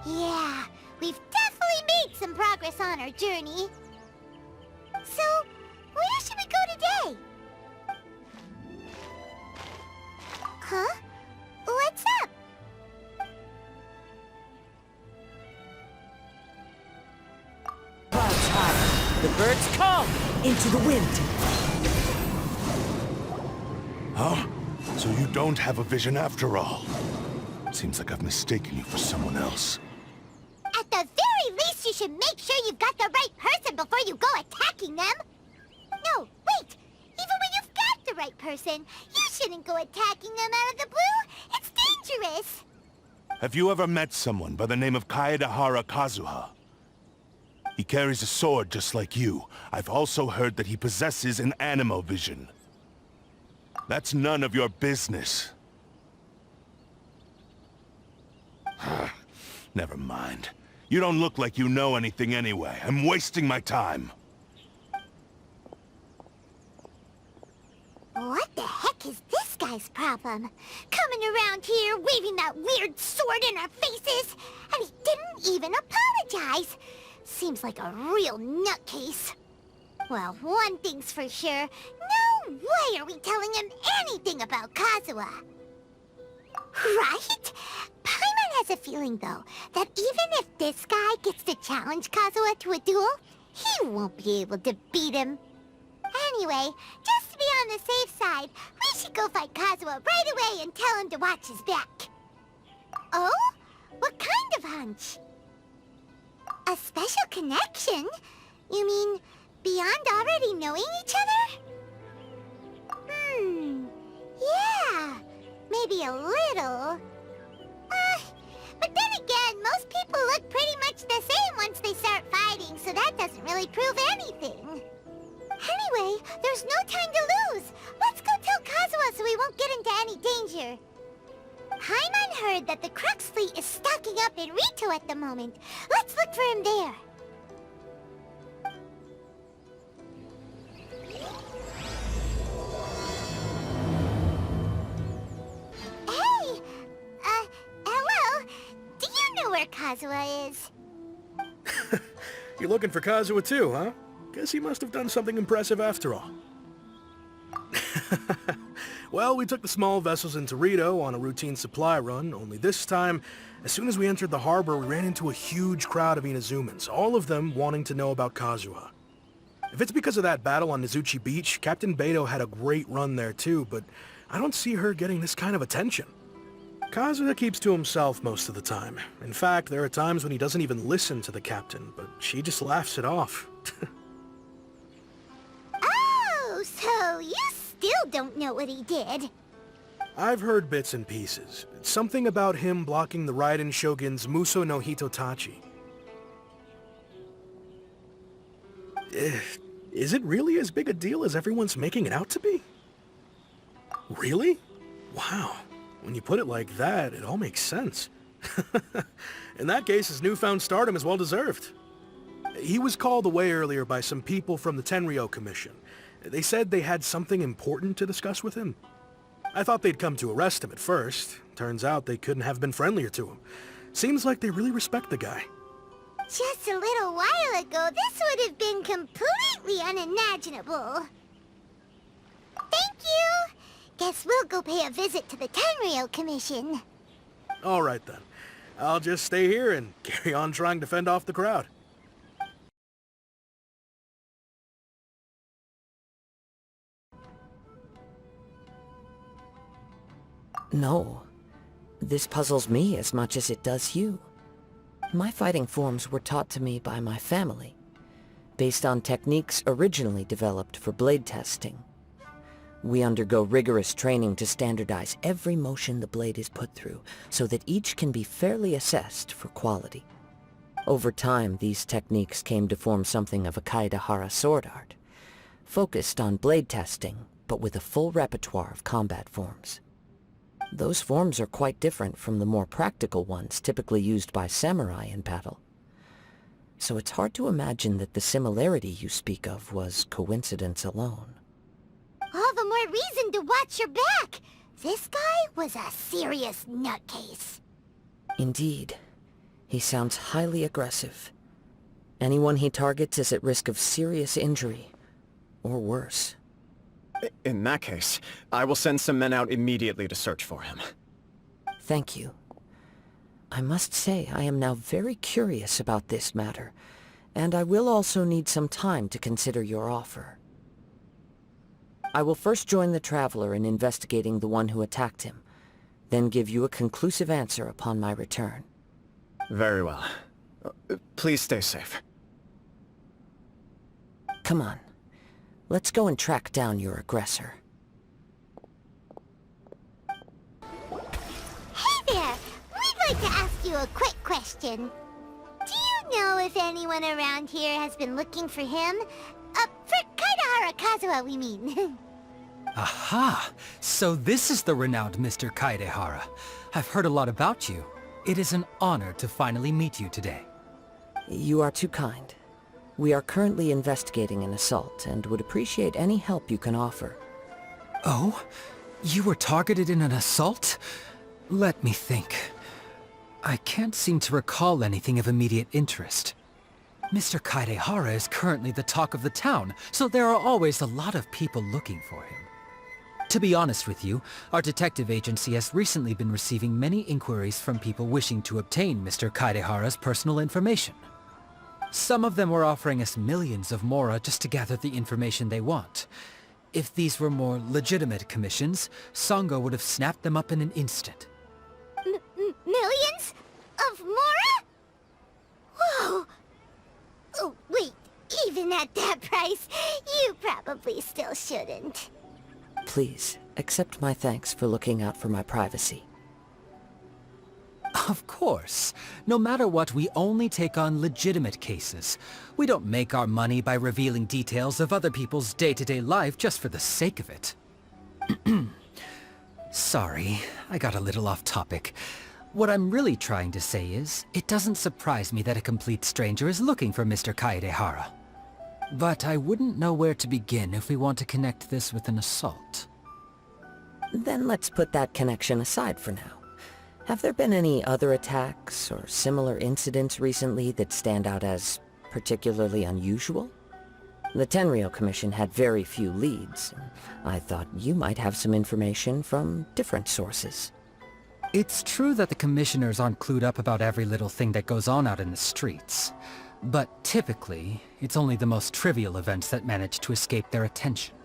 Yeah, we've definitely made some progress on our journey. So, where should we go today? Huh? What's up? Clouds high. The birds come into the wind. Huh? So you don't have a vision after all. Seems like I've mistaken you for someone else. At the very least, you should make sure you've got the right person before you go attacking them. No, wait! Even when you've got the right person, you shouldn't go attacking them out of the blue. It's dangerous. Have you ever met someone by the name of Kazuha? He carries a sword just like you. I've also heard that he possesses an animo vision. That's none of your business. Never mind. You don't look like you know anything anyway. I'm wasting my time. What the heck is this guy's problem? Coming around here, waving that weird sword in our faces, and he didn't even apologize. Seems like a real nutcase. Well, one thing's for sure. No way are we telling him anything about Kazuha. Right? Paimon has a feeling, though, that even if this guy gets to challenge Kazuha to a duel, he won't be able to beat him. Anyway, just to be on the safe side, we should go fight Kazuha right away and tell him to watch his back. Oh? What kind of hunch? A special connection? You mean, beyond already knowing each other? Yeah, maybe a little. But then again, most people look pretty much the same once they start fighting, so that doesn't really prove anything. Anyway, there's no time to lose. Let's go tell Kazuha so we won't get into any danger. Paimon heard that the Crux fleet is stocking up in Rito at the moment. Let's look for him there. Hey! Hello? Do you know where Kazuha is? You're looking for Kazuha too, huh? Guess he must have done something impressive after all. Well, we took the small vessels into Rito on a routine supply run, only this time, as soon as we entered the harbor, we ran into a huge crowd of Inazumans, all of them wanting to know about Kazuha. If it's because of that battle on Nizuchi Beach, Captain Beto had a great run there too, but I don't see her getting this kind of attention. Kazuha keeps to himself most of the time. In fact, there are times when he doesn't even listen to the captain, but she just laughs it off. Oh, so you still don't know what he did? I've heard bits and pieces. Something about him blocking the Raiden Shogun's Muso no Hitotachi. Is it really as big a deal as everyone's making it out to be? Really? Wow. When you put it like that, it all makes sense. In that case, his newfound stardom is well-deserved. He was called away earlier by some people from the Tenryou Commission. They said they had something important to discuss with him. I thought they'd come to arrest him at first. Turns out they couldn't have been friendlier to him. Seems like they really respect the guy. Just a little while ago, this would have been completely unimaginable. Thank you! Guess we'll go pay a visit to the Tenryou Commission. All right then. I'll just stay here and carry on trying to fend off the crowd. No. This puzzles me as much as it does you. My fighting forms were taught to me by my family, based on techniques originally developed for blade testing. We undergo rigorous training to standardize every motion the blade is put through, so that each can be fairly assessed for quality. Over time, these techniques came to form something of a Kaedahara sword art, focused on blade testing, but with a full repertoire of combat forms. Those forms are quite different from the more practical ones typically used by samurai in battle. So it's hard to imagine that the similarity you speak of was coincidence alone. All the more reason to watch your back! This guy was a serious nutcase. Indeed. He sounds highly aggressive. Anyone he targets is at risk of serious injury, or worse. In that case, I will send some men out immediately to search for him. Thank you. I must say I am now very curious about this matter, and I will also need some time to consider your offer. I will first join the Traveler in investigating the one who attacked him, then give you a conclusive answer upon my return. Very well. Please stay safe. Come on. Let's go and track down your aggressor. Hey there! We'd like to ask you a quick question. Do you know if anyone around here has been looking for him? For Kaidahara Kazuha, we mean. Aha! So this is the renowned Mr. Kaidehara. I've heard a lot about you. It is an honor to finally meet you today. You are too kind. We are currently investigating an assault and would appreciate any help you can offer. Oh? You were targeted in an assault? Let me think. I can't seem to recall anything of immediate interest. Mr. Kaidehara is currently the talk of the town, so there are always a lot of people looking for him. To be honest with you, our detective agency has recently been receiving many inquiries from people wishing to obtain Mr. Kaidehara's personal information. Some of them were offering us millions of mora just to gather the information they want. If these were more legitimate commissions, Sango would have snapped them up in an instant. Millions? Of mora? Whoa! Oh, wait, even at that price, you probably still shouldn't. Please, accept my thanks for looking out for my privacy. Of course. No matter what, we only take on legitimate cases. We don't make our money by revealing details of other people's day-to-day life just for the sake of it. Sorry, I got a little off topic. What I'm really trying to say is, it doesn't surprise me that a complete stranger is looking for Mr. Kaedehara. But I wouldn't know where to begin if we want to connect this with an assault. Then let's put that connection aside for now. Have there been any other attacks or similar incidents recently that stand out as particularly unusual? The Tenryou Commission had very few leads. I thought you might have some information from different sources. It's true that the commissioners aren't clued up about every little thing that goes on out in the streets. But typically, it's only the most trivial events that manage to escape their attention.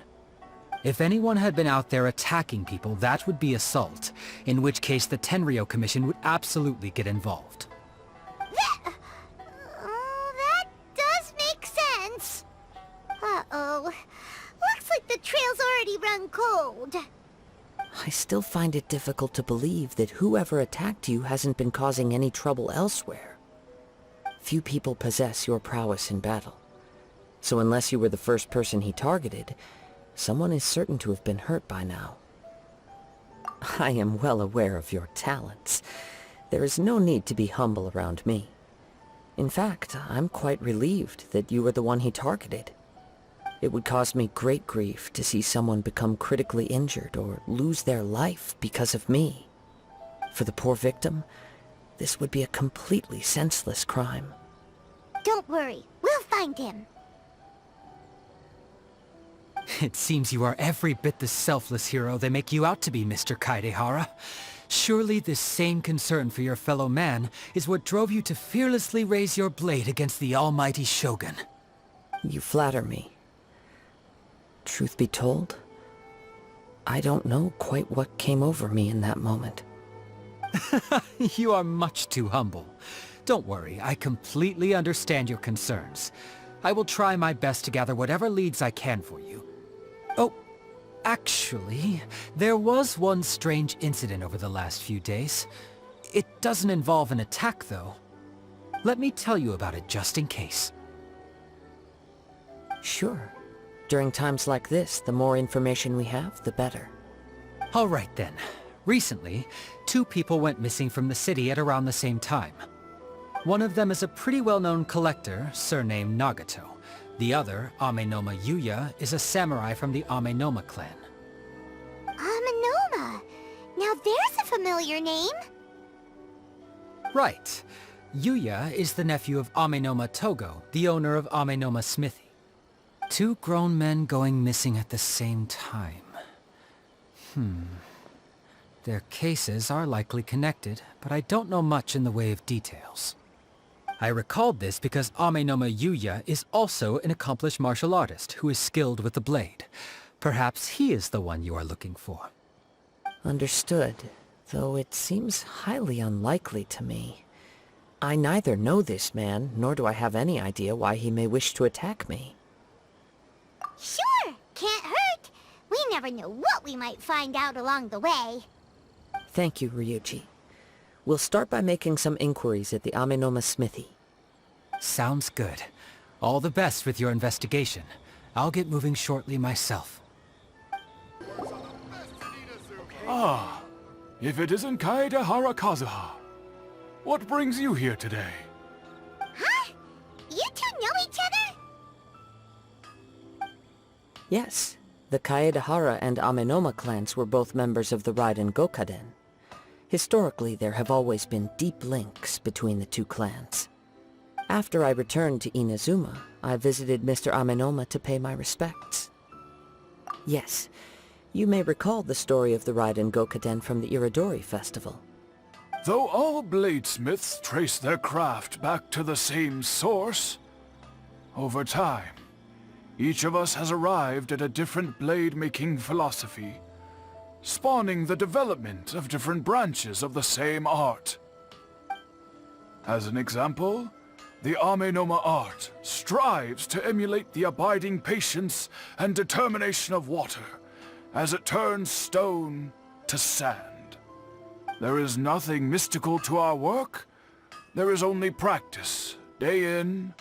If anyone had been out there attacking people, that would be assault, in which case the Tenryou Commission would absolutely get involved. That does make sense. Uh-oh. Looks like the trail's already run cold. I still find it difficult to believe that whoever attacked you hasn't been causing any trouble elsewhere. Few people possess your prowess in battle. So unless you were the first person he targeted, someone is certain to have been hurt by now. I am well aware of your talents. There is no need to be humble around me. In fact, I'm quite relieved that you were the one he targeted. It would cause me great grief to see someone become critically injured or lose their life because of me. For the poor victim, this would be a completely senseless crime. Don't worry, we'll find him. It seems you are every bit the selfless hero they make you out to be, Mr. Kaedehara. Surely this same concern for your fellow man is what drove you to fearlessly raise your blade against the almighty Shogun. You flatter me. Truth be told, I don't know quite what came over me in that moment. You are much too humble. Don't worry, I completely understand your concerns. I will try my best to gather whatever leads I can for you. Oh, actually, there was one strange incident over the last few days. It doesn't involve an attack, though. Let me tell you about it just in case. Sure. During times like this, the more information we have, the better. All right then. Recently, 2 people went missing from the city at around the same time. One of them is a pretty well-known collector, surnamed Nagato. The other, Amenoma Yuya, is a samurai from the Amenoma clan. Amenoma. Now there's a familiar name. Right. Yuya is the nephew of Amenoma Togo, the owner of Amenoma Smithy. Two grown men going missing at the same time. Their cases are likely connected, but I don't know much in the way of details. I recalled this because Amenoma Yuya is also an accomplished martial artist who is skilled with the blade. Perhaps he is the one you are looking for. Understood, though it seems highly unlikely to me. I neither know this man, nor do I have any idea why he may wish to attack me. Sure, can't hurt. We never know what we might find out along the way. Thank you, Ryuji. We'll start by making some inquiries at the Amenoma Smithy. Sounds good. All the best with your investigation. I'll get moving shortly myself. Ah, if it isn't Kaedehara Kazuha. What brings you here today? Huh? You two know each other? Yes, the Kaedehara and Amenoma clans were both members of the Raiden Gokaden. Historically, there have always been deep links between the two clans. After I returned to Inazuma, I visited Mr. Amenoma to pay my respects. Yes, you may recall the story of the Raiden Gokaden from the Iridori Festival. Though all bladesmiths trace their craft back to the same source, over time, each of us has arrived at a different blade-making philosophy, spawning the development of different branches of the same art. As an example, the Amenoma art strives to emulate the abiding patience and determination of water as it turns stone to sand. There is nothing mystical to our work. There is only practice, day in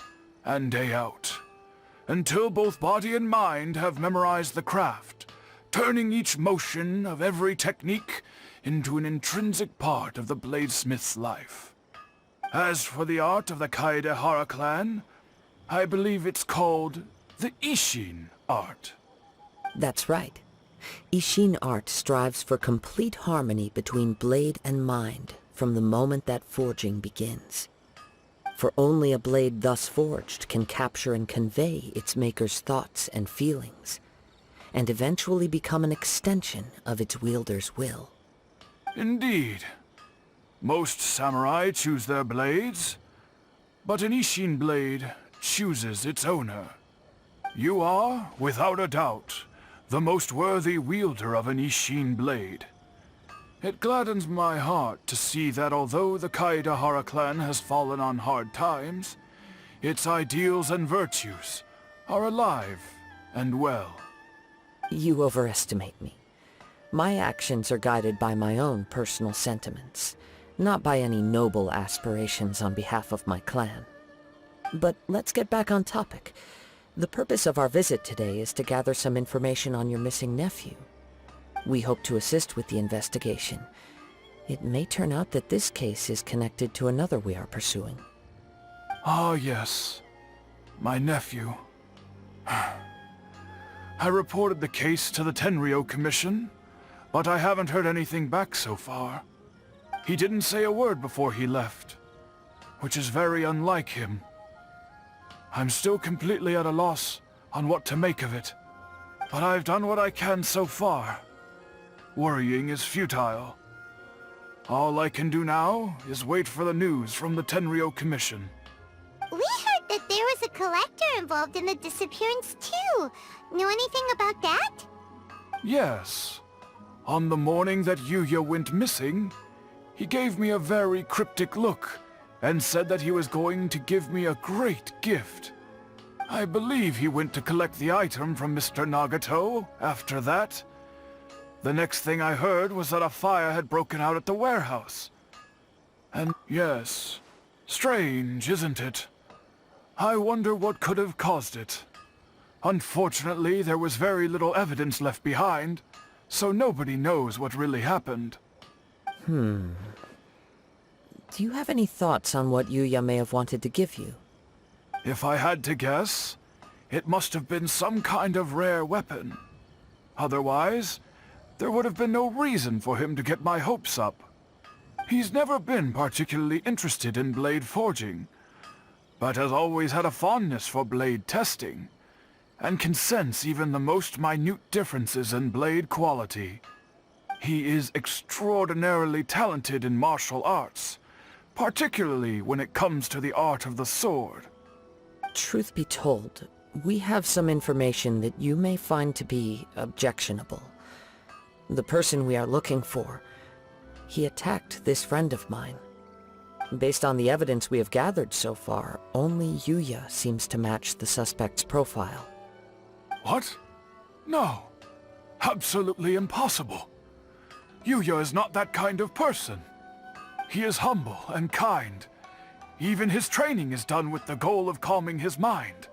and day out, until both body and mind have memorized the craft, turning each motion of every technique into an intrinsic part of the bladesmith's life. As for the art of the Kaedehara clan, I believe it's called the Ishin art. That's right. Ishin art strives for complete harmony between blade and mind from the moment that forging begins. For only a blade thus forged can capture and convey its maker's thoughts and feelings, and eventually become an extension of its wielder's will. Indeed. Most samurai choose their blades, but an Ishin blade chooses its owner. You are, without a doubt, the most worthy wielder of an Ishin blade. It gladdens my heart to see that although the Kaedehara clan has fallen on hard times, its ideals and virtues are alive and well. You overestimate me. My actions are guided by my own personal sentiments, not by any noble aspirations on behalf of my clan. But let's get back on topic. The purpose of our visit today is to gather some information on your missing nephew. We hope to assist with the investigation. It may turn out that this case is connected to another we are pursuing. Ah, yes. My nephew. I reported the case to the Tenryou Commission, but I haven't heard anything back so far. He didn't say a word before he left, which is very unlike him. I'm still completely at a loss on what to make of it, but I've done what I can so far. Worrying is futile. All I can do now is wait for the news from the Tenryou Commission. We heard that there was a collector involved in the disappearance too. Know anything about that? Yes. On the morning that Yuya went missing, he gave me a very cryptic look and said that he was going to give me a great gift. I believe he went to collect the item from Mr. Nagato after that. The next thing I heard was that a fire had broken out at the warehouse. And yes, strange, isn't it? I wonder what could have caused it. Unfortunately, there was very little evidence left behind, so nobody knows what really happened. Do you have any thoughts on what Yuya may have wanted to give you? If I had to guess, it must have been some kind of rare weapon. Otherwise, there would have been no reason for him to get my hopes up. He's never been particularly interested in blade forging, but has always had a fondness for blade testing, and can sense even the most minute differences in blade quality. He is extraordinarily talented in martial arts, particularly when it comes to the art of the sword. Truth be told, we have some information that you may find to be objectionable. The person we are looking for, he attacked this friend of mine. Based on the evidence we have gathered so far, only Yuya seems to match the suspect's profile. What? No. Absolutely impossible. Yuya is not that kind of person. He is humble and kind. Even his training is done with the goal of calming his mind.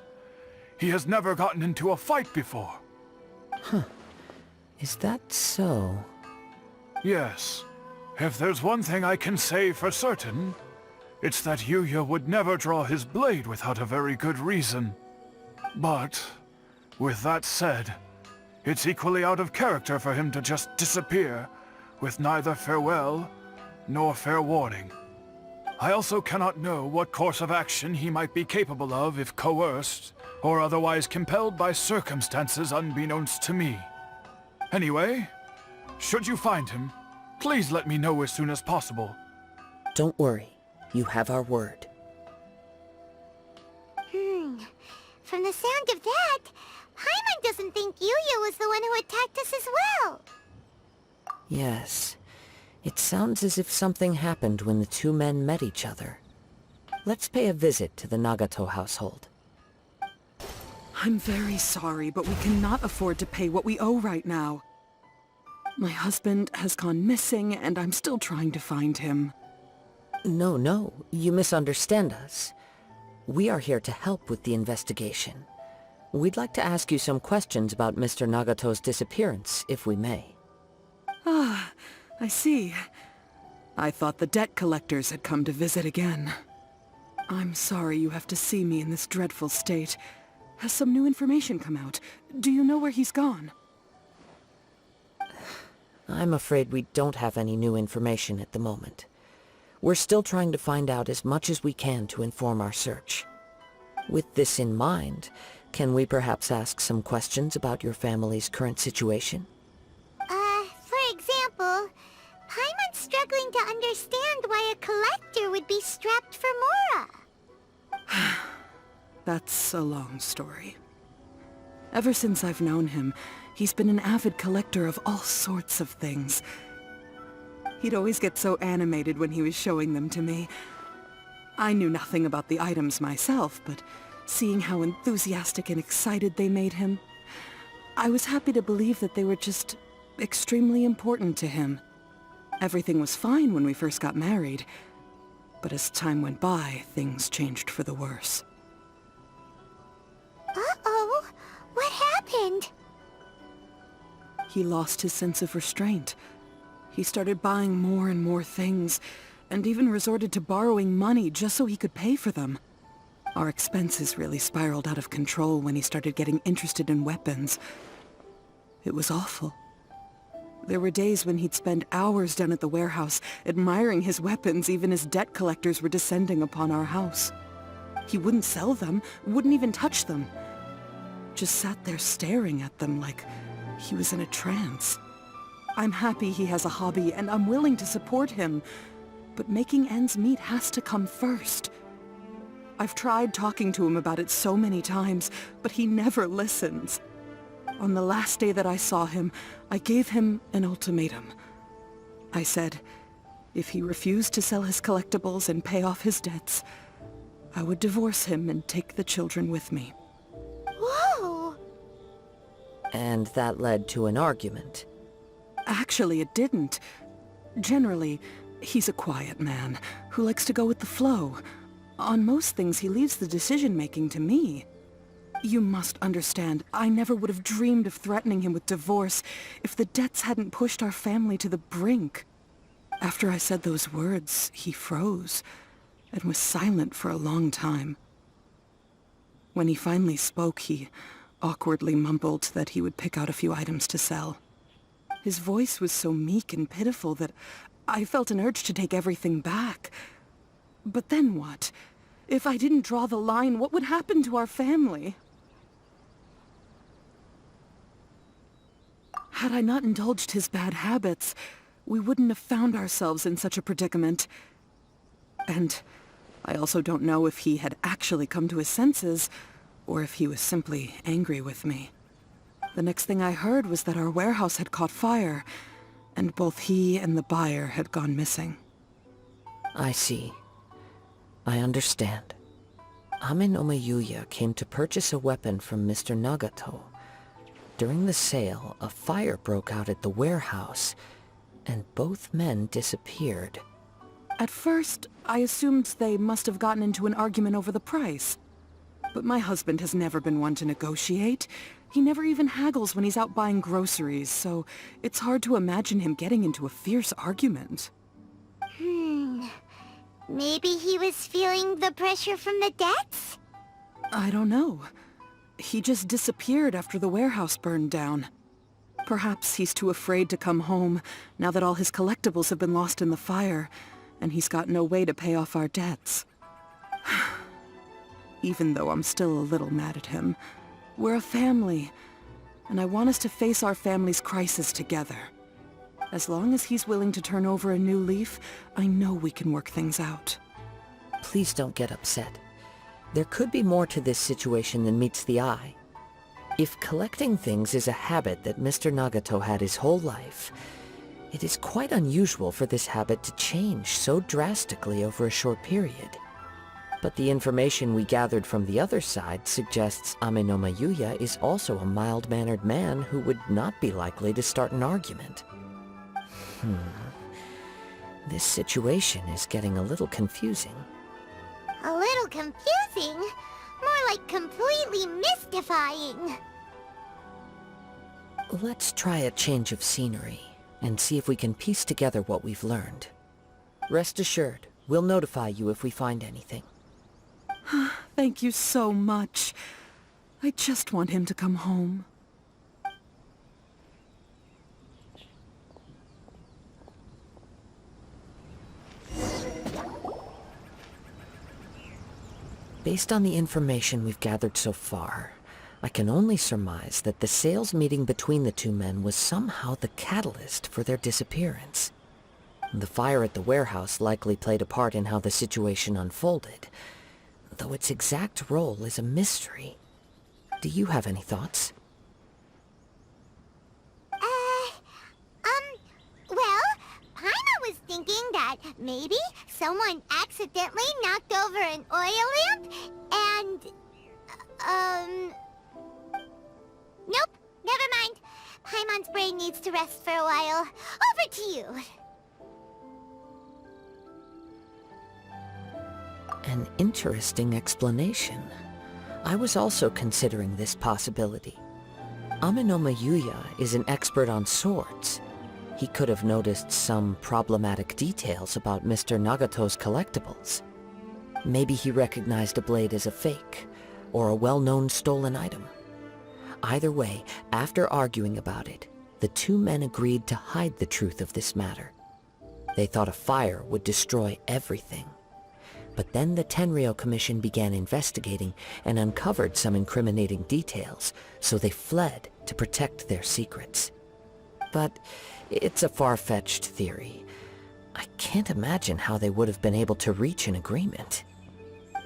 He has never gotten into a fight before. Is that so? Yes. If there's one thing I can say for certain, it's that Yuya would never draw his blade without a very good reason. But, with that said, it's equally out of character for him to just disappear, with neither farewell nor fair warning. I also cannot know what course of action he might be capable of if coerced, or otherwise compelled by circumstances unbeknownst to me. Anyway, should you find him, please let me know as soon as possible. Don't worry. You have our word. From the sound of that, Paimon doesn't think Yuya was the one who attacked us as well. Yes. It sounds as if something happened when the two men met each other. Let's pay a visit to the Nagato household. I'm very sorry, but we cannot afford to pay what we owe right now. My husband has gone missing, and I'm still trying to find him. No, you misunderstand us. We are here to help with the investigation. We'd like to ask you some questions about Mr. Nagato's disappearance, if we may. Ah, I see. I thought the debt collectors had come to visit again. I'm sorry you have to see me in this dreadful state. Has some new information come out? Do you know where he's gone? I'm afraid we don't have any new information at the moment. We're still trying to find out as much as we can to inform our search. With this in mind, can we perhaps ask some questions about your family's current situation? For example, Paimon's struggling to understand why a collector would be strapped for Mora. That's a long story. Ever since I've known him, he's been an avid collector of all sorts of things. He'd always get so animated when he was showing them to me. I knew nothing about the items myself, but seeing how enthusiastic and excited they made him, I was happy to believe that they were just extremely important to him. Everything was fine when we first got married, but as time went by, things changed for the worse. Uh-oh, what happened? He lost his sense of restraint. He started buying more and more things, and even resorted to borrowing money just so he could pay for them. Our expenses really spiraled out of control when he started getting interested in weapons. It was awful. There were days when he'd spend hours down at the warehouse, admiring his weapons even as debt collectors were descending upon our house. He wouldn't sell them, wouldn't even touch them. Just sat there staring at them like he was in a trance. I'm happy he has a hobby, and I'm willing to support him. But making ends meet has to come first. I've tried talking to him about it so many times, but he never listens. On the last day that I saw him, I gave him an ultimatum. I said, if he refused to sell his collectibles and pay off his debts, I would divorce him and take the children with me. Whoa! And that led to an argument. Actually, it didn't. Generally, he's a quiet man who likes to go with the flow. On most things, he leaves the decision-making to me. You must understand, I never would have dreamed of threatening him with divorce if the debts hadn't pushed our family to the brink. After I said those words, he froze and was silent for a long time. When he finally spoke, he awkwardly mumbled that he would pick out a few items to sell. His voice was so meek and pitiful that I felt an urge to take everything back. But then what? If I didn't draw the line, what would happen to our family? Had I not indulged his bad habits, we wouldn't have found ourselves in such a predicament. And I also don't know if he had actually come to his senses, or if he was simply angry with me. The next thing I heard was that our warehouse had caught fire, and both he and the buyer had gone missing. I see. I understand. Ame no Yuya came to purchase a weapon from Mr. Nagato. During the sale, a fire broke out at the warehouse, and both men disappeared. At first, I assumed they must have gotten into an argument over the price. But my husband has never been one to negotiate. He never even haggles when he's out buying groceries, so it's hard to imagine him getting into a fierce argument. Maybe he was feeling the pressure from the debts? I don't know. He just disappeared after the warehouse burned down. Perhaps he's too afraid to come home now that all his collectibles have been lost in the fire, and he's got no way to pay off our debts. Even though I'm still a little mad at him, we're a family, and I want us to face our family's crisis together. As long as he's willing to turn over a new leaf, I know we can work things out. Please don't get upset. There could be more to this situation than meets the eye. If collecting things is a habit that Mr. Nagato had his whole life, it is quite unusual for this habit to change so drastically over a short period. But the information we gathered from the other side suggests Ame no Yuya is also a mild-mannered man who would not be likely to start an argument. This situation is getting a little confusing. A little confusing? More like completely mystifying. Let's try a change of scenery and see if we can piece together what we've learned. Rest assured, we'll notify you if we find anything. Thank you so much. I just want him to come home. Based on the information we've gathered so far, I can only surmise that the sales meeting between the two men was somehow the catalyst for their disappearance. The fire at the warehouse likely played a part in how the situation unfolded, though its exact role is a mystery. Do you have any thoughts? Well, Paimon was thinking that maybe someone accidentally knocked over an oil lamp and, nope, never mind. Paimon's brain needs to rest for a while. Over to you. An interesting explanation. I was also considering this possibility. Ame no Yuya is an expert on swords. He could have noticed some problematic details about Mr. Nagato's collectibles. Maybe he recognized a blade as a fake, or a well-known stolen item. Either way, after arguing about it, the two men agreed to hide the truth of this matter. They thought a fire would destroy everything. But then the Tenryou Commission began investigating and uncovered some incriminating details, so they fled to protect their secrets. But it's a far-fetched theory. I can't imagine how they would have been able to reach an agreement.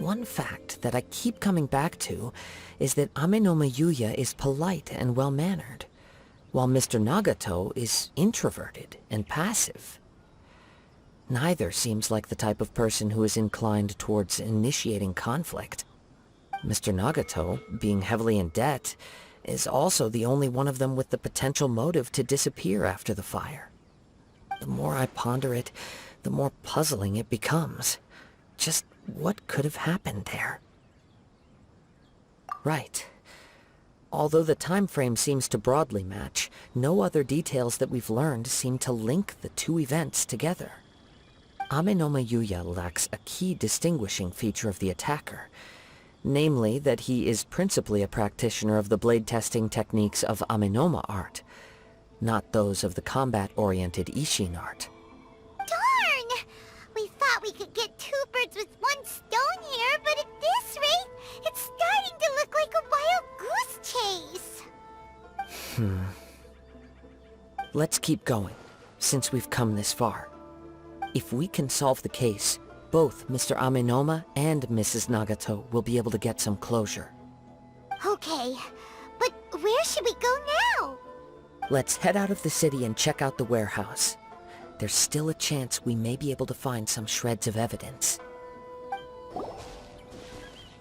One fact that I keep coming back to is that Ame no Yuya is polite and well-mannered, while Mr. Nagato is introverted and passive. Neither seems like the type of person who is inclined towards initiating conflict. Mr. Nagato, being heavily in debt, is also the only one of them with the potential motive to disappear after the fire. The more I ponder it, the more puzzling it becomes. Just what could have happened there? Right. Although the time frame seems to broadly match, no other details that we've learned seem to link the two events together. Ame no Yuya lacks a key distinguishing feature of the attacker, namely that he is principally a practitioner of the blade testing techniques of Amenoma art, not those of the combat-oriented Ishin art. Don't Let's keep going, since we've come this far. If we can solve the case, both Mr. Amenoma and Mrs. Nagato will be able to get some closure. Okay, but where should we go now? Let's head out of the city and check out the warehouse. There's still a chance we may be able to find some shreds of evidence.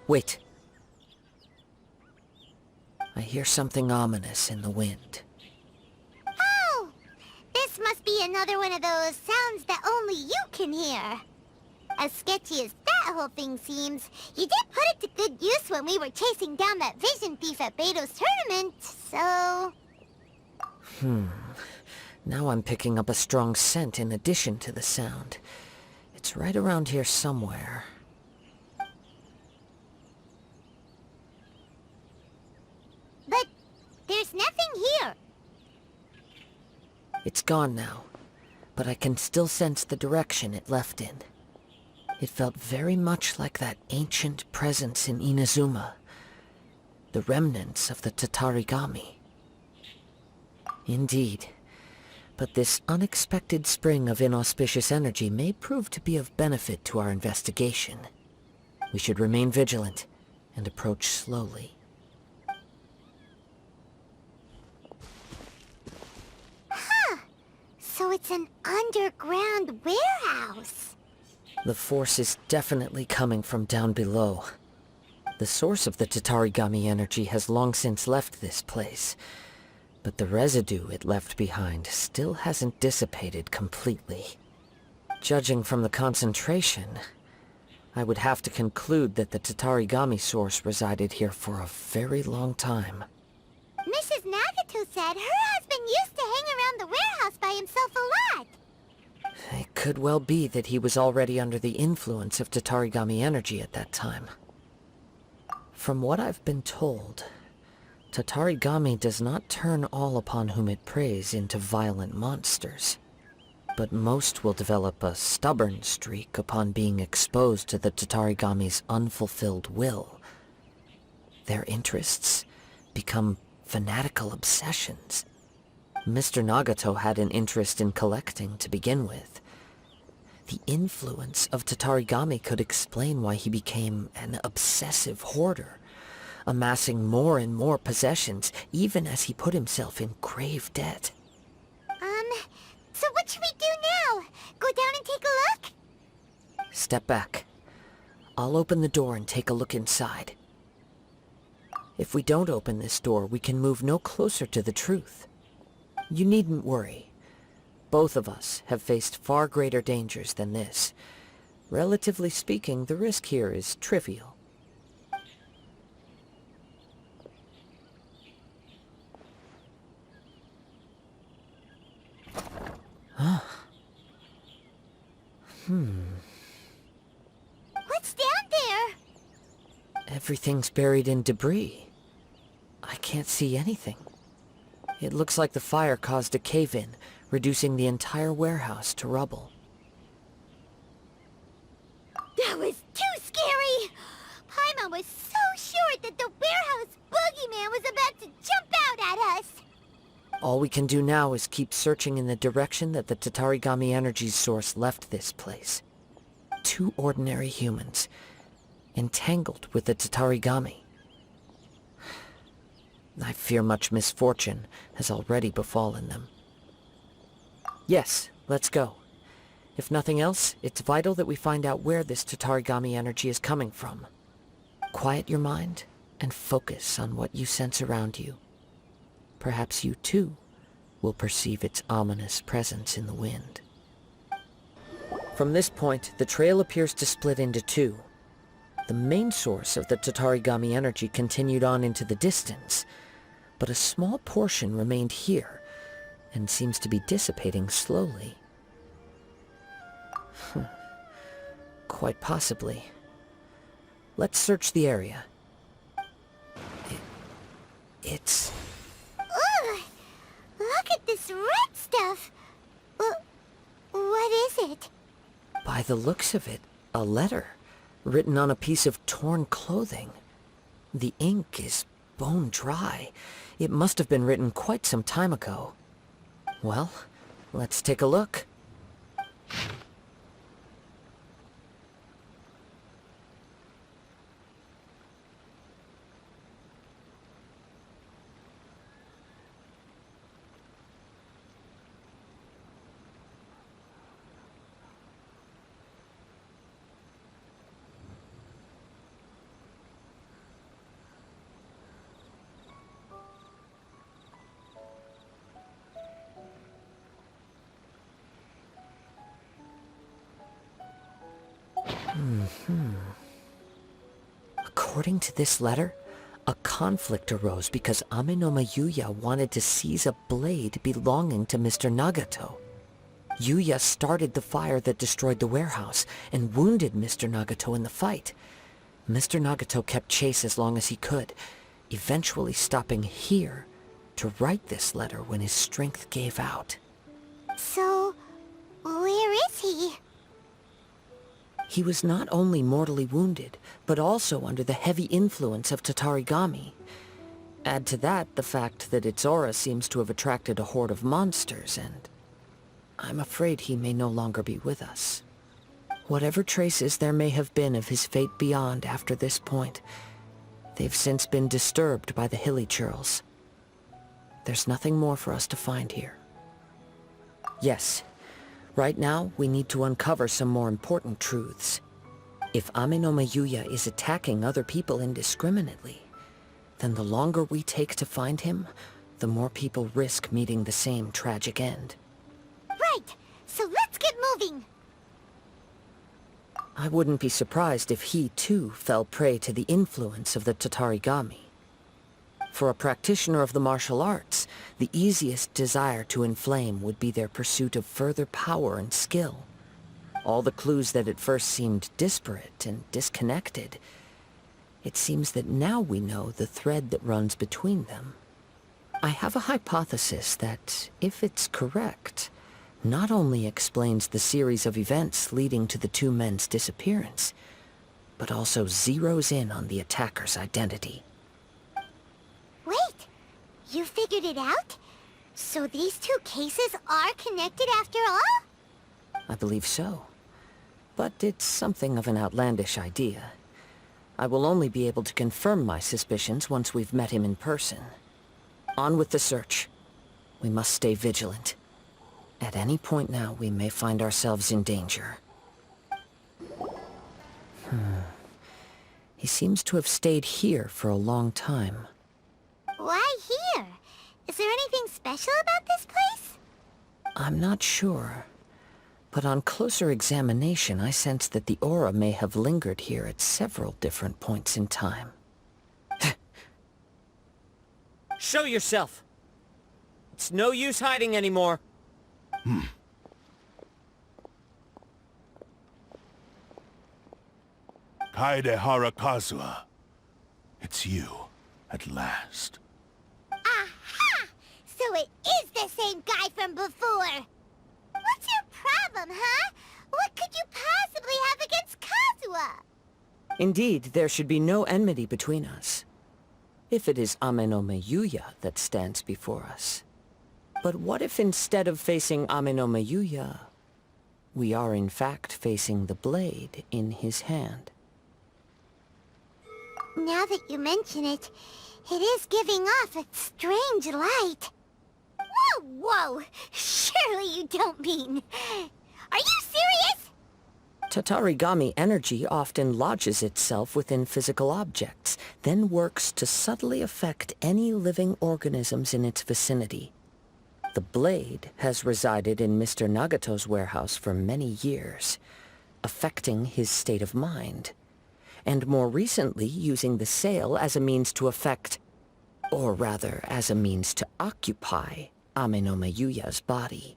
Wait. I hear something ominous in the wind. Oh! This must be another one of those sounds that only you can hear. As sketchy as that whole thing seems, you did put it to good use when we were chasing down that vision thief at Beto's tournament, so... Now I'm picking up a strong scent in addition to the sound. It's right around here somewhere. But there's nothing here. It's gone now, but I can still sense the direction it left in. It felt very much like that ancient presence in Inazuma. The remnants of the Tatarigami. Indeed. But this unexpected spring of inauspicious energy may prove to be of benefit to our investigation. We should remain vigilant and approach slowly. So it's an underground warehouse. The force is definitely coming from down below. The source of the Tatarigami energy has long since left this place, but the residue it left behind still hasn't dissipated completely. Judging from the concentration, I would have to conclude that the Tatarigami source resided here for a very long time. Mrs. Nagato said her husband used to hang around the warehouse by himself a lot. It could well be that he was already under the influence of Tatarigami energy at that time. From what I've been told, Tatarigami does not turn all upon whom it preys into violent monsters, but most will develop a stubborn streak upon being exposed to the Tatarigami's unfulfilled will. Their interests become fanatical obsessions. Mr. Nagato had an interest in collecting to begin with. The influence of Tatarigami could explain why he became an obsessive hoarder, amassing more and more possessions, even as he put himself in grave debt. So what should we do now? Go down and take a look? Step back. I'll open the door and take a look inside. If we don't open this door, we can move no closer to the truth. You needn't worry. Both of us have faced far greater dangers than this. Relatively speaking, the risk here is trivial. What's down there? Everything's buried in debris. I can't see anything. It looks like the fire caused a cave-in, reducing the entire warehouse to rubble. That was too scary! Paimon was so sure that the warehouse boogeyman was about to jump out at us! All we can do now is keep searching in the direction that the Tatarigami energy's source left this place. Two ordinary humans, entangled with the Tatarigami. I fear much misfortune has already befallen them. Yes, let's go. If nothing else, it's vital that we find out where this Tatarigami energy is coming from. Quiet your mind and focus on what you sense around you. Perhaps you too will perceive its ominous presence in the wind. From this point, the trail appears to split into two. The main source of the Tatarigami energy continued on into the distance, but a small portion remained here, and seems to be dissipating slowly. Quite possibly. Let's search the area. It's... Ugh! Look at this red stuff! What is it? By the looks of it, a letter, written on a piece of torn clothing. The ink is bone dry. It must have been written quite some time ago. Well, let's take a look. According to this letter, a conflict arose because Ame no Yuya wanted to seize a blade belonging to Mr. Nagato. Yuya started the fire that destroyed the warehouse and wounded Mr. Nagato in the fight. Mr. Nagato kept chase as long as he could, eventually stopping here to write this letter when his strength gave out. So, where is he? He was not only mortally wounded, but also under the heavy influence of Tatarigami. Add to that the fact that its aura seems to have attracted a horde of monsters, and I'm afraid he may no longer be with us. Whatever traces there may have been of his fate beyond after this point, they've since been disturbed by the hilly churls. There's nothing more for us to find here. Yes. Right now, we need to uncover some more important truths. If Ame no Yuya is attacking other people indiscriminately, then the longer we take to find him, the more people risk meeting the same tragic end. Right, so let's get moving. I wouldn't be surprised if he, too, fell prey to the influence of the Tatarigami. For a practitioner of the martial arts, the easiest desire to inflame would be their pursuit of further power and skill. All the clues that at first seemed disparate and disconnected, it seems that now we know the thread that runs between them. I have a hypothesis that, if it's correct, not only explains the series of events leading to the two men's disappearance, but also zeroes in on the attacker's identity. Wait, you figured it out? So these two cases are connected after all? I believe so. But it's something of an outlandish idea. I will only be able to confirm my suspicions once we've met him in person. On with the search. We must stay vigilant. At any point now, we may find ourselves in danger. He seems to have stayed here for a long time. Why here? Is there anything special about this place? I'm not sure. But on closer examination, I sense that the aura may have lingered here at several different points in time. Show yourself! It's no use hiding anymore. Kaedehara Kazuha. It's you, at last. Aha! So it is the same guy from before! What's your problem, huh? What could you possibly have against Kazuha? Indeed, there should be no enmity between us. If it is Ame no Yuya that stands before us. But what if instead of facing Ame no Yuya, we are in fact facing the blade in his hand? Now that you mention it, it is giving off a strange light. Whoa, whoa! Surely you don't mean... Are you serious? Tatarigami energy often lodges itself within physical objects, then works to subtly affect any living organisms in its vicinity. The blade has resided in Mr. Nagato's warehouse for many years, affecting his state of mind, and more recently using the sale as a means to affect, or rather as a means to occupy, Ame no Yuya's body.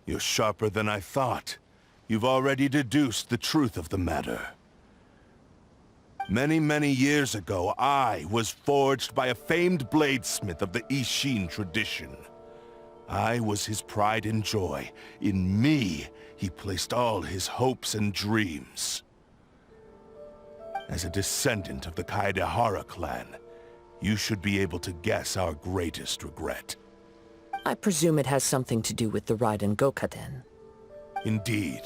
You're sharper than I thought. You've already deduced the truth of the matter. Many, many years ago, I was forged by a famed bladesmith of the Ishin tradition. I was his pride and joy. In me, he placed all his hopes and dreams. As a descendant of the Kaedehara clan, you should be able to guess our greatest regret. I presume it has something to do with the Raiden Gokaden. Indeed.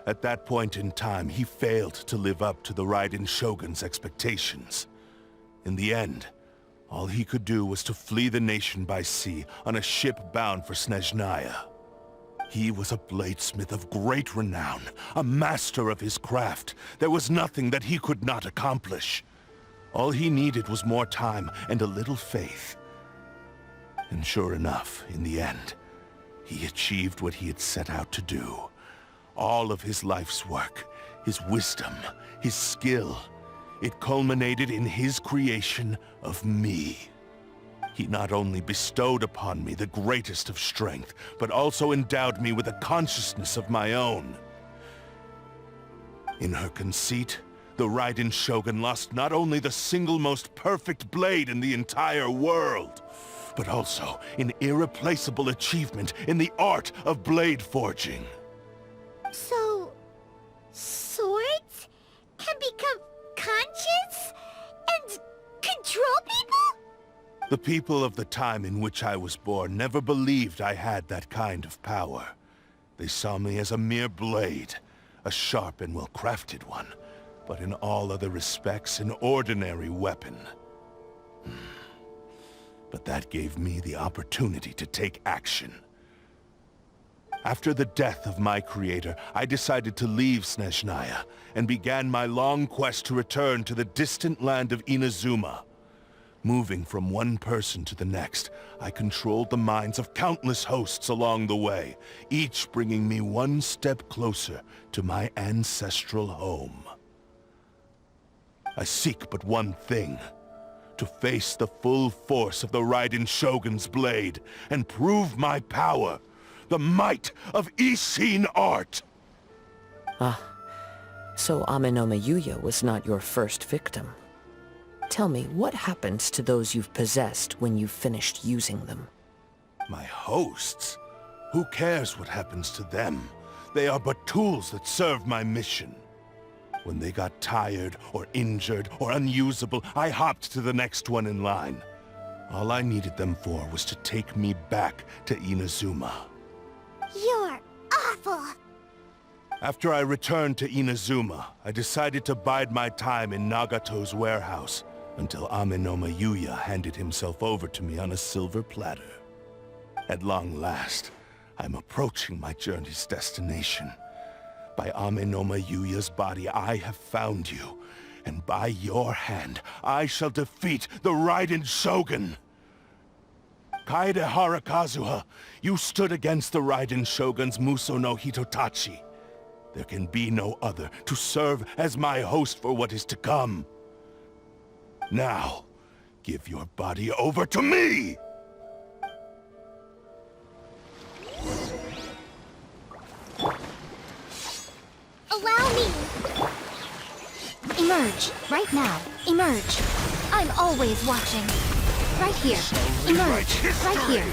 At that point in time, he failed to live up to the Raiden Shogun's expectations. In the end, all he could do was to flee the nation by sea on a ship bound for Snezhnaya. He was a bladesmith of great renown, a master of his craft. There was nothing that he could not accomplish. All he needed was more time and a little faith. And sure enough, in the end, he achieved what he had set out to do. All of his life's work, his wisdom, his skill, it culminated in his creation of me. He not only bestowed upon me the greatest of strength, but also endowed me with a consciousness of my own. In her conceit, the Raiden Shogun lost not only the single most perfect blade in the entire world, but also an irreplaceable achievement in the art of blade forging. So, swords can become conscious and control people? The people of the time in which I was born never believed I had that kind of power. They saw me as a mere blade, a sharp and well-crafted one, but in all other respects an ordinary weapon. But that gave me the opportunity to take action. After the death of my creator, I decided to leave Snezhnaya and began my long quest to return to the distant land of Inazuma. Moving from one person to the next, I controlled the minds of countless hosts along the way, each bringing me one step closer to my ancestral home. I seek but one thing: to face the full force of the Raiden Shogun's blade and prove my power, the might of Ishin art. So Amenoma Yuya was not your first victim. Tell me, what happens to those you've possessed when you've finished using them? My hosts? Who cares what happens to them? They are but tools that serve my mission. When they got tired, or injured, or unusable, I hopped to the next one in line. All I needed them for was to take me back to Inazuma. You're awful. After I returned to Inazuma, I decided to bide my time in Nagato's warehouse until Amenoma Yuya handed himself over to me on a silver platter. At long last, I'm approaching my journey's destination. By Amenoma Yuya's body, I have found you, and by your hand, I shall defeat the Raiden Shogun! Kaedehara Kazuha, you stood against the Raiden Shogun's Muso no Hitotachi. There can be no other to serve as my host for what is to come. Now, give your body over to me! Allow me! Emerge, right now. Emerge. I'm always watching. Right here. Emerge, right here.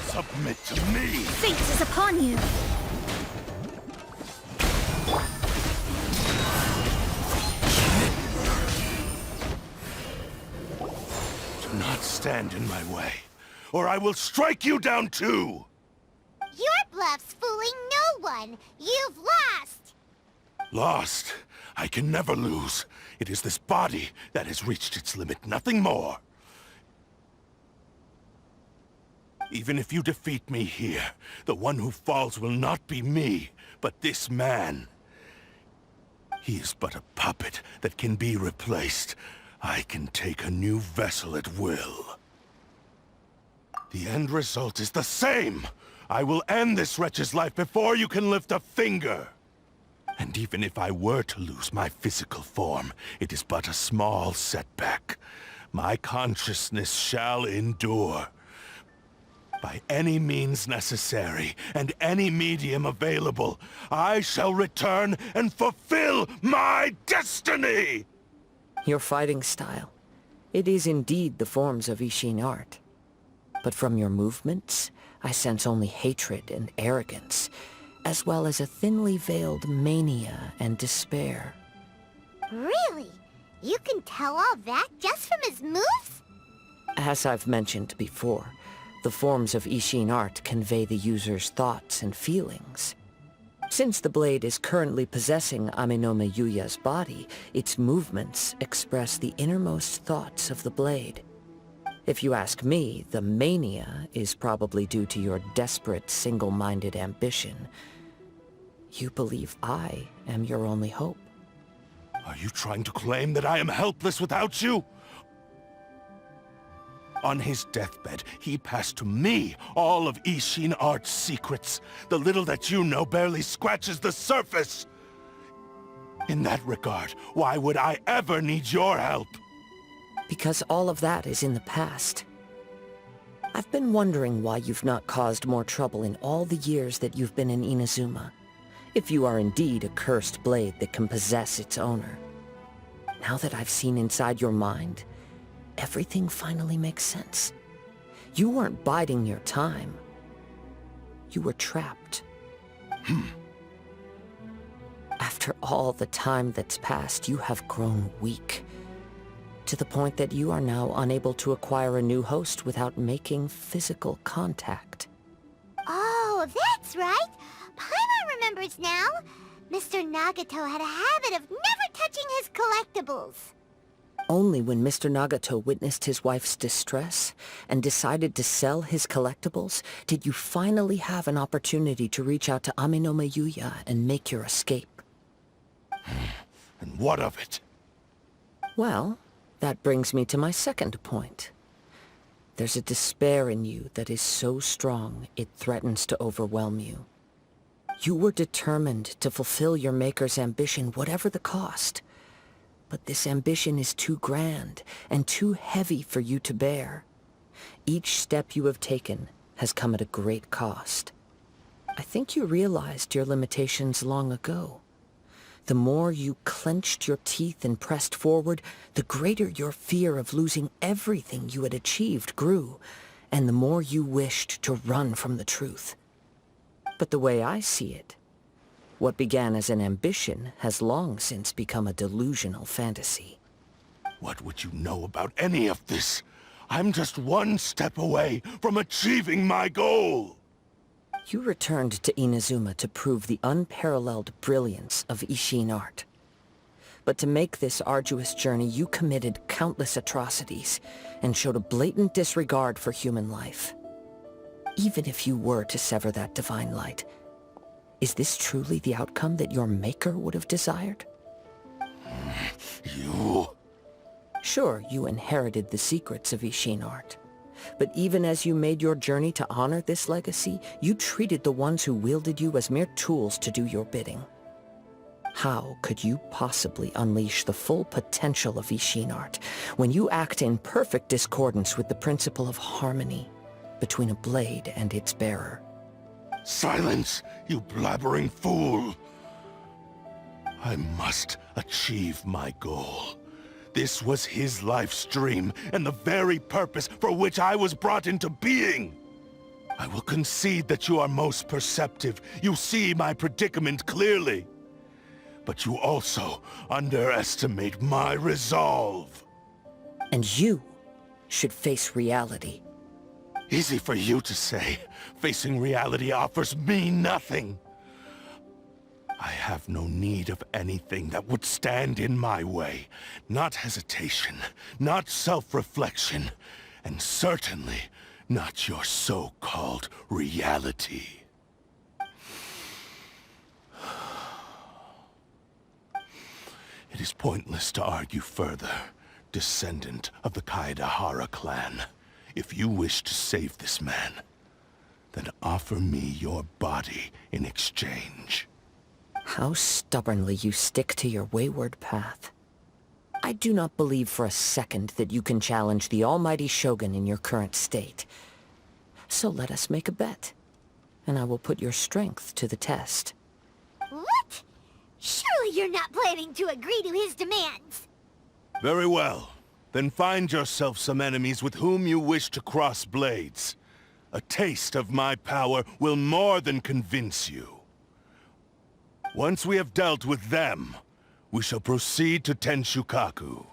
Submit to me! Fate is upon you. Do not stand in my way, or I will strike you down too! Your bluff's fooling no one. You've lost. Lost? I can never lose. It is this body that has reached its limit, nothing more. Even if you defeat me here, the one who falls will not be me, but this man. He is but a puppet that can be replaced. I can take a new vessel at will. The end result is the same! I will end this wretch's life before you can lift a finger! And even if I were to lose my physical form, it is but a small setback. My consciousness shall endure. By any means necessary, and any medium available, I shall return and fulfill my destiny! Your fighting style. It is indeed the forms of Ishin art. But from your movements, I sense only hatred and arrogance, as well as a thinly veiled mania and despair. Really? You can tell all that just from his moves? As I've mentioned before, The forms of Ishin art convey the user's thoughts and feelings. Since the blade is currently possessing Aminome Yuya's body, its movements express the innermost thoughts of the blade. If you ask me, the mania is probably due to your desperate, single-minded ambition. You believe I am your only hope. Are you trying to claim that I am helpless without you? On his deathbed, he passed to me all of Ishin Art's secrets. The little that you know barely scratches the surface. In that regard, why would I ever need your help? Because all of that is in the past. I've been wondering why you've not caused more trouble in all the years that you've been in Inazuma. If you are indeed a cursed blade that can possess its owner. Now that I've seen inside your mind, everything finally makes sense. You weren't biding your time. You were trapped. After all the time that's passed, you have grown weak. To the point that you are now unable to acquire a new host without making physical contact. Oh, that's right. Paimon remembers now. Mr. Nagato had a habit of never touching his collectibles. Only when Mr. Nagato witnessed his wife's distress and decided to sell his collectibles did you finally have an opportunity to reach out to Aminome Yuya and make your escape. And what of it? Well, that brings me to my second point. There's a despair in you that is so strong it threatens to overwhelm you. You were determined to fulfill your maker's ambition whatever the cost. But this ambition is too grand and too heavy for you to bear. Each step you have taken has come at a great cost. I think you realized your limitations long ago. The more you clenched your teeth and pressed forward, the greater your fear of losing everything you had achieved grew, and the more you wished to run from the truth. But the way I see it, what began as an ambition has long since become a delusional fantasy. What would you know about any of this? I'm just one step away from achieving my goal! You returned to Inazuma to prove the unparalleled brilliance of Ishin art. But to make this arduous journey, you committed countless atrocities and showed a blatant disregard for human life. Even if you were to sever that divine light, is this truly the outcome that your maker would have desired? You... Sure, you inherited the secrets of Ishin art. But even as you made your journey to honor this legacy, you treated the ones who wielded you as mere tools to do your bidding. How could you possibly unleash the full potential of Ishin art when you act in perfect discordance with the principle of harmony between a blade and its bearer? Silence, you blabbering fool! I must achieve my goal. This was his life's dream, and the very purpose for which I was brought into being. I will concede that you are most perceptive. You see my predicament clearly. But you also underestimate my resolve. And you should face reality. Easy for you to say. Facing reality offers me nothing. I have no need of anything that would stand in my way. Not hesitation, not self-reflection, and certainly not your so-called reality. It is pointless to argue further, descendant of the Kaedahara clan. If you wish to save this man, then offer me your body in exchange. How stubbornly you stick to your wayward path. I do not believe for a second that you can challenge the almighty Shogun in your current state. So let us make a bet, and I will put your strength to the test. What? Surely you're not planning to agree to his demands. Very well. Then find yourself some enemies with whom you wish to cross blades. A taste of my power will more than convince you. Once we have dealt with them, we shall proceed to Tenshukaku.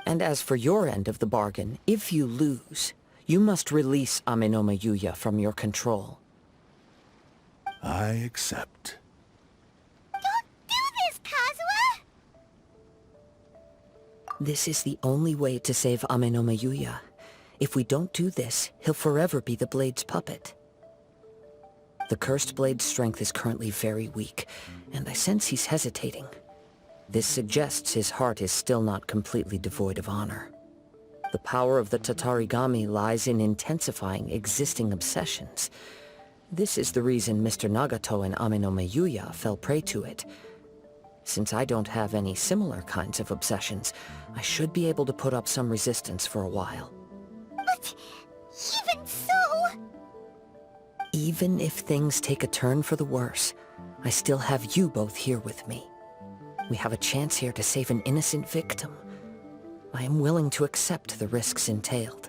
And as for your end of the bargain, if you lose, You must release Amenoma Yuya from your control. I accept. Don't do this, Kazuha! This is the only way to save Amenoma Yuya. If we don't do this, he'll forever be the Blade's puppet. The Cursed Blade's strength is currently very weak, and I sense he's hesitating. This suggests his heart is still not completely devoid of honor. The power of the Tatarigami lies in intensifying existing obsessions. This is the reason Mr. Nagato and Amenoma Yuya fell prey to it. Since I don't have any similar kinds of obsessions, I should be able to put up some resistance for a while. But even so... Even if things take a turn for the worse, I still have you both here with me. We have a chance here to save an innocent victim. I am willing to accept the risks entailed.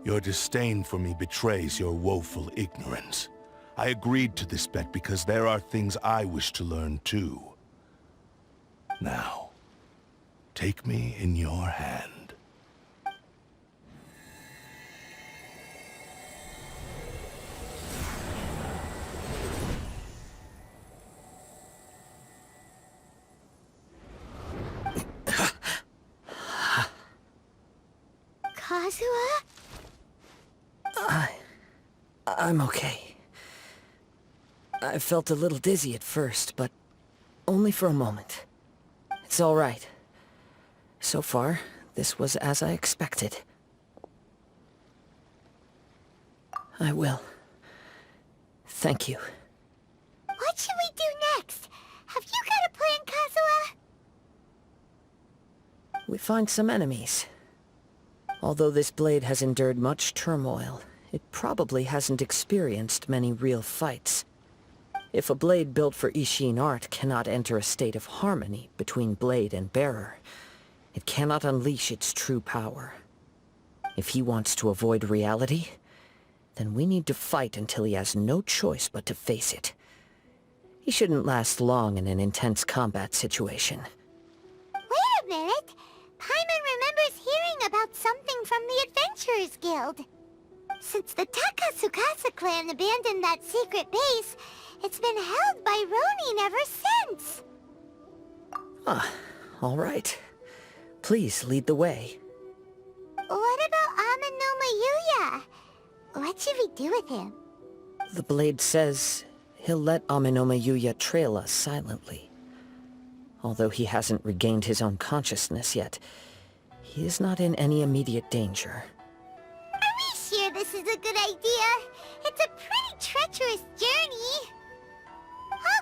Your disdain for me betrays your woeful ignorance. I agreed to this bet because there are things I wish to learn too. Now, take me in your hand. Kazuha? I'm okay. I felt a little dizzy at first, but only for a moment. It's all right. So far, this was as I expected. I will. Thank you. What should we do next? Have you got a plan, Kazuha? We find some enemies. Although this blade has endured much turmoil, it probably hasn't experienced many real fights. If a blade built for Ishin art cannot enter a state of harmony between blade and bearer, it cannot unleash its true power. If he wants to avoid reality, then we need to fight until he has no choice but to face it. He shouldn't last long in an intense combat situation. Wait a minute! Paimon remembers hearing about something from the Adventurers Guild. Since the Takasukasa clan abandoned that secret base, it's been held by Ronin ever since. Ah, all right. Please lead the way. What about Amenoma Yuya? What should we do with him? The blade says he'll let Amenoma Yuya trail us silently. Although he hasn't regained his own consciousness yet, he is not in any immediate danger. Are we sure this is a good idea? It's a pretty treacherous journey.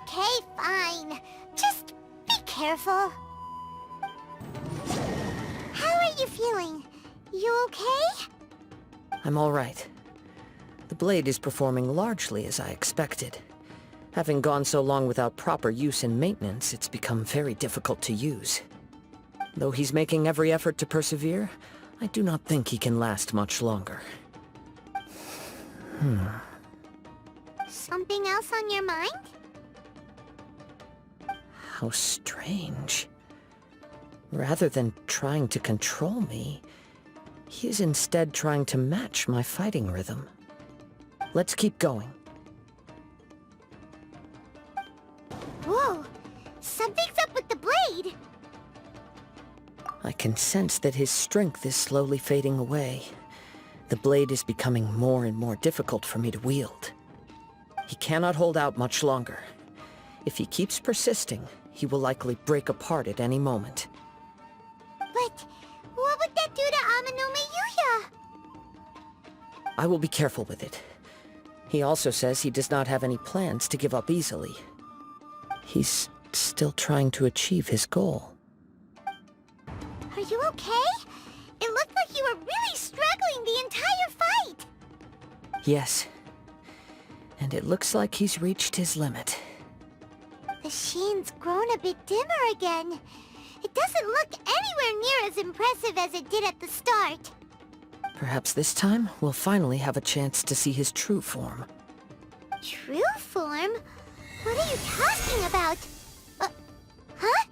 Okay, fine. Just be careful. How are you feeling? You okay? I'm all right. The blade is performing largely as I expected. Having gone so long without proper use and maintenance, it's become very difficult to use. Though he's making every effort to persevere, I do not think he can last much longer. Something else on your mind? How strange. Rather than trying to control me, he is instead trying to match my fighting rhythm. Let's keep going. Whoa! Something's up with the blade! I can sense that his strength is slowly fading away. The blade is becoming more and more difficult for me to wield. He cannot hold out much longer. If he keeps persisting, he will likely break apart at any moment. But what would that do to Amenoma Yuya? I will be careful with it. He also says he does not have any plans to give up easily. He's still trying to achieve his goal. Are you okay? It looked like you were really struggling the entire fight! Yes. And it looks like he's reached his limit. The sheen's grown a bit dimmer again. It doesn't look anywhere near as impressive as it did at the start. Perhaps this time, we'll finally have a chance to see his true form. True form? What are you talking about? Huh?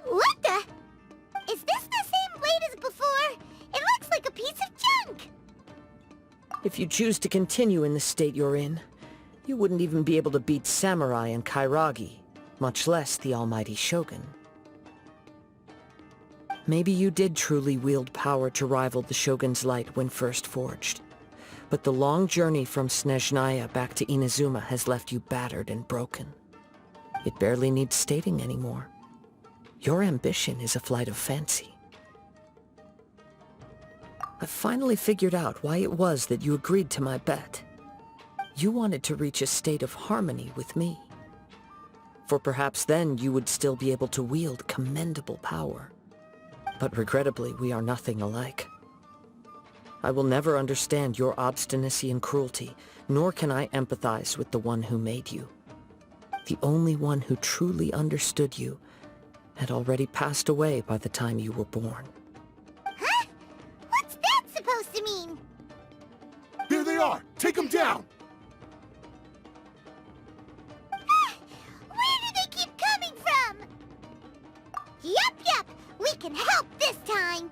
What the? Is this the same blade as before? It looks like a piece of junk! If you choose to continue in the state you're in, you wouldn't even be able to beat Samurai and Kairagi, much less the almighty Shogun. Maybe you did truly wield power to rival the Shogun's light when first forged. But the long journey from Snezhnaya back to Inazuma has left you battered and broken. It barely needs stating anymore. Your ambition is a flight of fancy. I've finally figured out why it was that you agreed to my bet. You wanted to reach a state of harmony with me. For perhaps then you would still be able to wield commendable power. But regrettably, we are nothing alike. I will never understand your obstinacy and cruelty, nor can I empathize with the one who made you. The only one who truly understood you had already passed away by the time you were born. Huh? What's that supposed to mean? There they are! Take them down! Where do they keep coming from? Yup, we can help this time.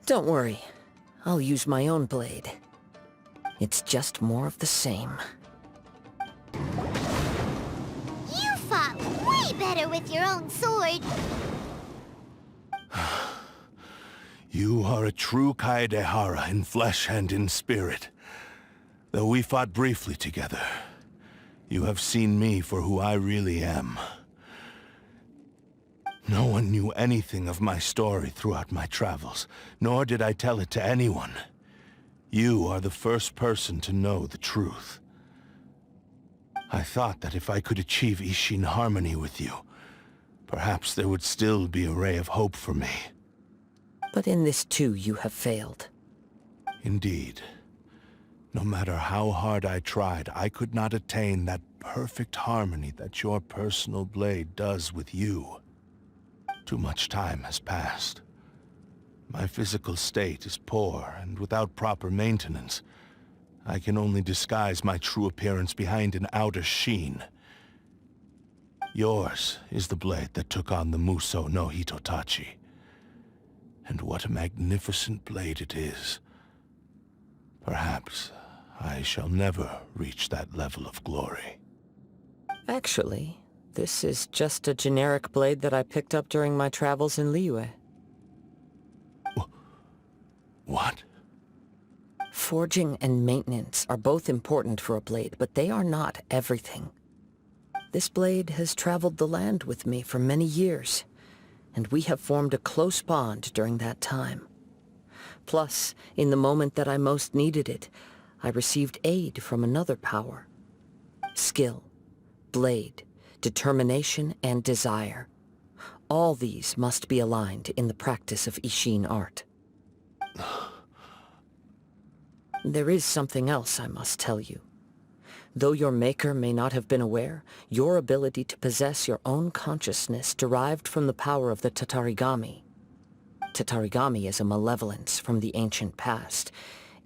Don't worry. I'll use my own blade. It's just more of the same. You fought way better with your own sword. You are a true Kaedehara in flesh and in spirit. Though we fought briefly together, you have seen me for who I really am. No one knew anything of my story throughout my travels, nor did I tell it to anyone. You are the first person to know the truth. I thought that if I could achieve Ishin harmony with you, perhaps there would still be a ray of hope for me. But in this too, you have failed. Indeed. No matter how hard I tried, I could not attain that perfect harmony that your personal blade does with you. Too much time has passed. My physical state is poor, and without proper maintenance, I can only disguise my true appearance behind an outer sheen. Yours is the blade that took on the Muso no Hitotachi. And what a magnificent blade it is. Perhaps I shall never reach that level of glory. Actually, this is just a generic blade that I picked up during my travels in Liyue. What? Forging and maintenance are both important for a blade, but they are not everything. This blade has traveled the land with me for many years, and we have formed a close bond during that time. Plus, in the moment that I most needed it, I received aid from another power. Skill, blade, determination, and desire. All these must be aligned in the practice of Ishin art. There is something else I must tell you. Though your maker may not have been aware, your ability to possess your own consciousness derived from the power of the Tatarigami. Tatarigami is a malevolence from the ancient past.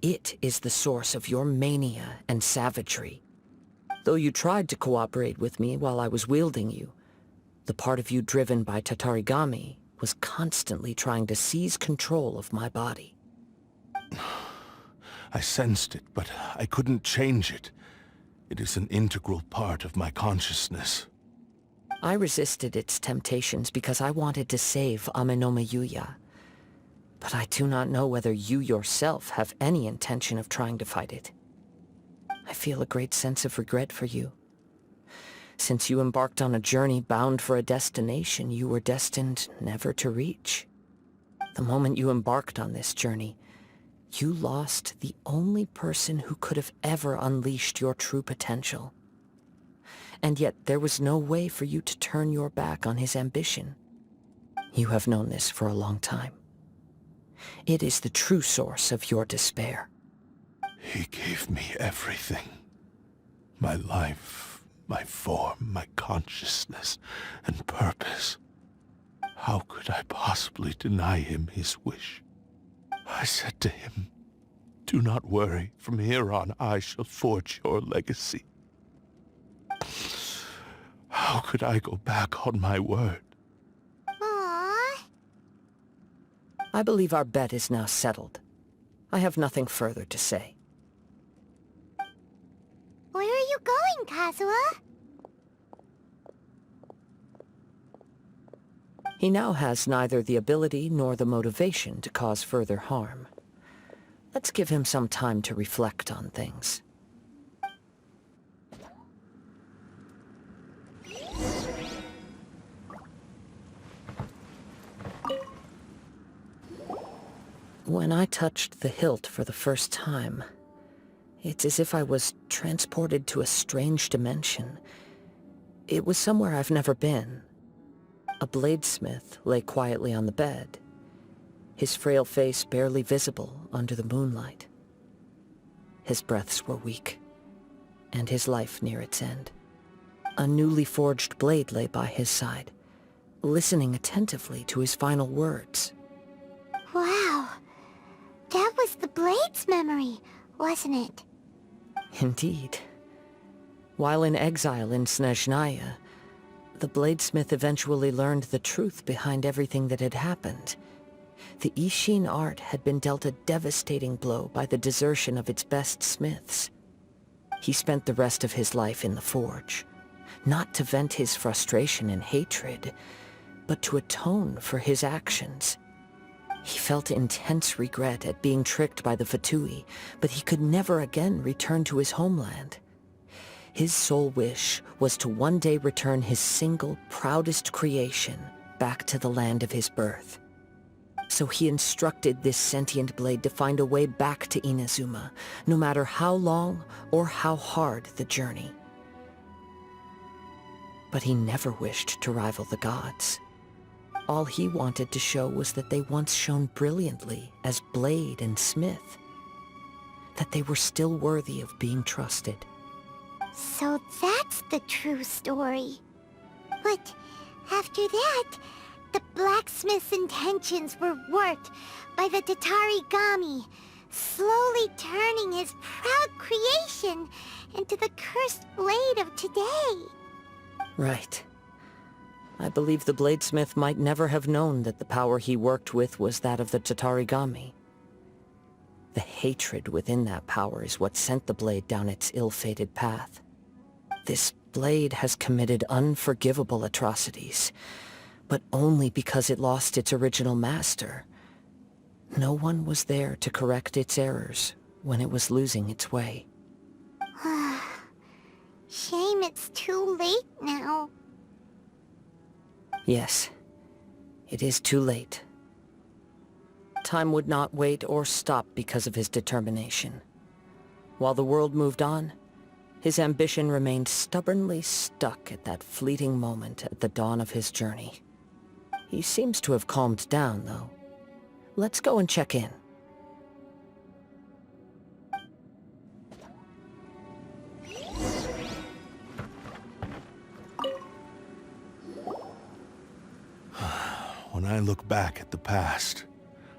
It is the source of your mania and savagery. Though you tried to cooperate with me while I was wielding you, the part of you driven by Tatarigami was constantly trying to seize control of my body. I sensed it, but I couldn't change it. It is an integral part of my consciousness. I resisted its temptations because I wanted to save Amenome Yuya. But I do not know whether you yourself have any intention of trying to fight it. I feel a great sense of regret for you. Since you embarked on a journey bound for a destination you were destined never to reach. The moment you embarked on this journey, you lost the only person who could have ever unleashed your true potential. And yet there was no way for you to turn your back on his ambition. You have known this for a long time. It is the true source of your despair. He gave me everything. My life, my form, my consciousness, and purpose. How could I possibly deny him his wish? I said to him, "Do not worry. From here on, I shall forge your legacy." How could I go back on my word? Aww. I believe our bet is now settled. I have nothing further to say. Kazuha. He now has neither the ability nor the motivation to cause further harm. Let's give him some time to reflect on things. When I touched the hilt for the first time, it's as if I was transported to a strange dimension. It was somewhere I've never been. A bladesmith lay quietly on the bed, his frail face barely visible under the moonlight. His breaths were weak, and his life near its end. A newly forged blade lay by his side, listening attentively to his final words. Wow. That was the Blade's memory, wasn't it? Indeed. While in exile in Snezhnaya, the bladesmith eventually learned the truth behind everything that had happened. The Ishin art had been dealt a devastating blow by the desertion of its best smiths. He spent the rest of his life in the forge, not to vent his frustration and hatred, but to atone for his actions. He felt intense regret at being tricked by the Fatui, but he could never again return to his homeland. His sole wish was to one day return his single, proudest creation back to the land of his birth. So he instructed this sentient blade to find a way back to Inazuma, no matter how long or how hard the journey. But he never wished to rival the gods. All he wanted to show was that they once shone brilliantly as blade and smith, that they were still worthy of being trusted. So that's the true story. But after that, the blacksmith's intentions were worked by the Tatarigami, slowly turning his proud creation into the cursed blade of today. Right. I believe the bladesmith might never have known that the power he worked with was that of the Tatarigami. The hatred within that power is what sent the blade down its ill-fated path. This blade has committed unforgivable atrocities, but only because it lost its original master. No one was there to correct its errors when it was losing its way. Shame it's too late now. Yes, it is too late. Time would not wait or stop because of his determination. While the world moved on, his ambition remained stubbornly stuck at that fleeting moment at the dawn of his journey. He seems to have calmed down, though. Let's go and check in. When I look back at the past,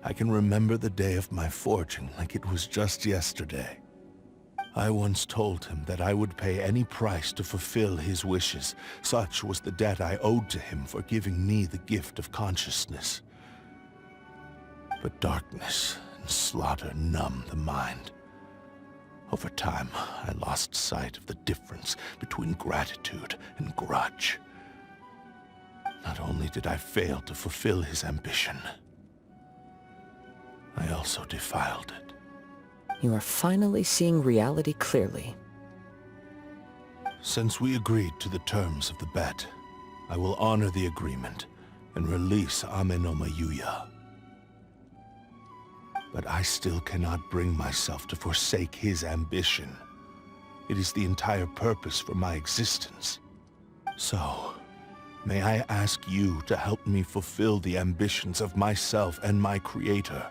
I can remember the day of my forging like it was just yesterday. I once told him that I would pay any price to fulfill his wishes. Such was the debt I owed to him for giving me the gift of consciousness. But darkness and slaughter numb the mind. Over time, I lost sight of the difference between gratitude and grudge. Not only did I fail to fulfill his ambition, I also defiled it. You are finally seeing reality clearly. Since we agreed to the terms of the bet, I will honor the agreement and release Amenoma Yuya. But I still cannot bring myself to forsake his ambition. It is the entire purpose for my existence. So, may I ask you to help me fulfill the ambitions of myself and my creator?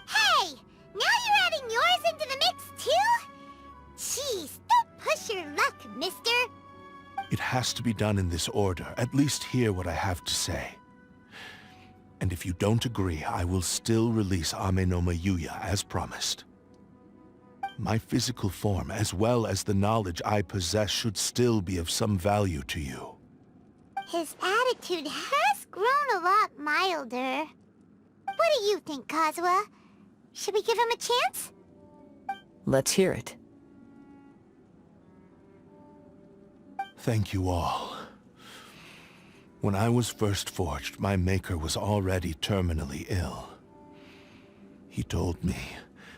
Hey! Now you're adding yours into the mix, too? Jeez, don't push your luck, mister. It has to be done in this order. At least hear what I have to say. And if you don't agree, I will still release Amenoma Yuya as promised. My physical form, as well as the knowledge I possess, should still be of some value to you. His attitude has grown a lot milder. What do you think, Kazuha? Should we give him a chance? Let's hear it. Thank you all. When I was first forged, my maker was already terminally ill. He told me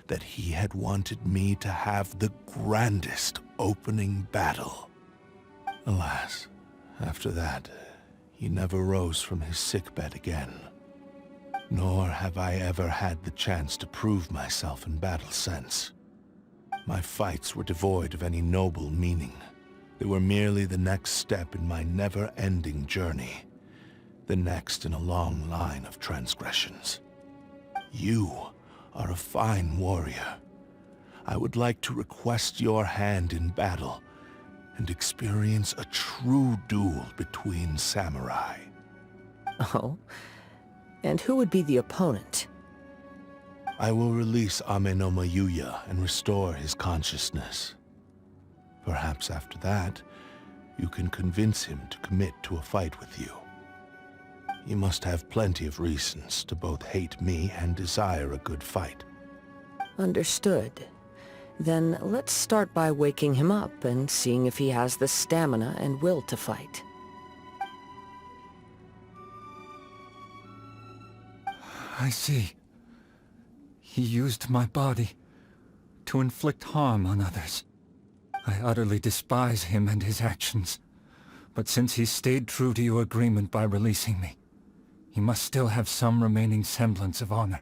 that he had wanted me to have the grandest opening battle. Alas, after that, he never rose from his sickbed again. Nor have I ever had the chance to prove myself in battle since. My fights were devoid of any noble meaning. They were merely the next step in my never-ending journey. The next in a long line of transgressions. You are a fine warrior. I would like to request your hand in battle and experience a true duel between samurai. Oh? And who would be the opponent? I will release Amenoma Yuya and restore his consciousness. Perhaps after that, you can convince him to commit to a fight with you. He must have plenty of reasons to both hate me and desire a good fight. Understood. Then let's start by waking him up and seeing if he has the stamina and will to fight. I see. He used my body to inflict harm on others. I utterly despise him and his actions. But since he stayed true to your agreement by releasing me, he must still have some remaining semblance of honor.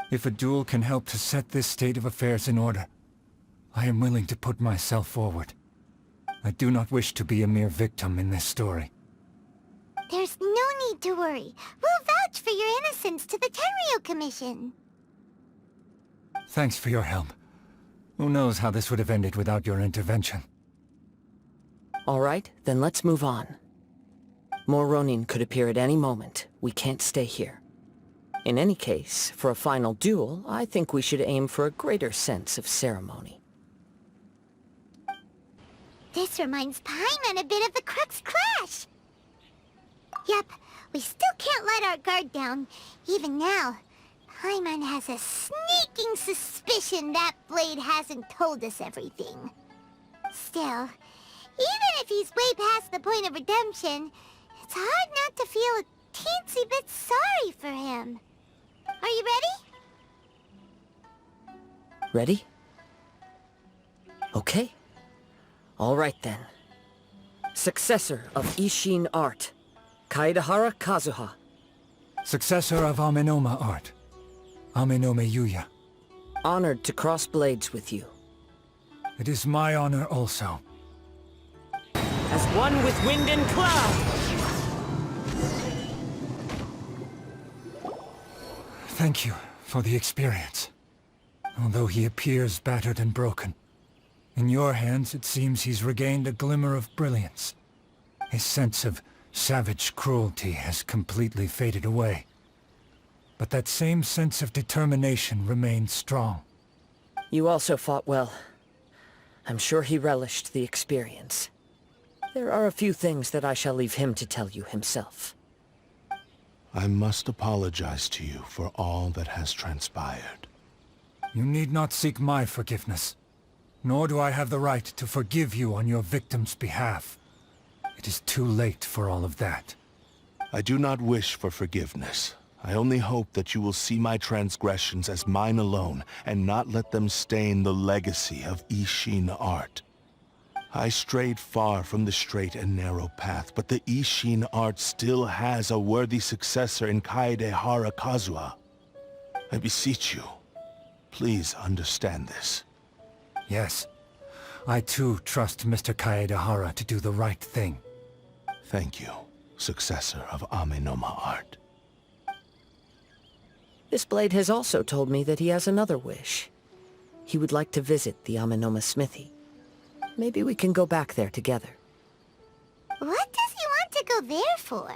If a duel can help to set this state of affairs in order, I am willing to put myself forward. I do not wish to be a mere victim in this story. There's no need to worry. We'll vouch for your innocence to the Tenryo Commission. Thanks for your help. Who knows how this would have ended without your intervention. All right, then let's move on. More Ronin could appear at any moment. We can't stay here. In any case, for a final duel, I think we should aim for a greater sense of ceremony. This reminds Paimon a bit of the Crux Clash. Yep, we still can't let our guard down. Even now, Paimon has a sneaking suspicion that Blade hasn't told us everything. Still, even if he's way past the point of redemption, it's hard not to feel a teensy bit sorry for him. Are you ready? Ready? Okay. All right then. Successor of Ishin art, Kaedahara Kazuha. Successor of Amenoma art, Amenoma Yuya. Honored to cross blades with you. It is my honor also. As one with wind and cloud! Thank you for the experience. Although he appears battered and broken, in your hands it seems he's regained a glimmer of brilliance. His sense of savage cruelty has completely faded away. But that same sense of determination remains strong. You also fought well. I'm sure he relished the experience. There are a few things that I shall leave him to tell you himself. I must apologize to you for all that has transpired. You need not seek my forgiveness. Nor do I have the right to forgive you on your victim's behalf. It is too late for all of that. I do not wish for forgiveness. I only hope that you will see my transgressions as mine alone and not let them stain the legacy of Ishin art. I strayed far from the straight and narrow path, but the Ishin art still has a worthy successor in Kaedahara Kazuha. I beseech you, please understand this. Yes, I too trust Mr. Kaedahara to do the right thing. Thank you, successor of Amenoma art. This blade has also told me that he has another wish. He would like to visit the Amenoma smithy. Maybe we can go back there together. What does he want to go there for?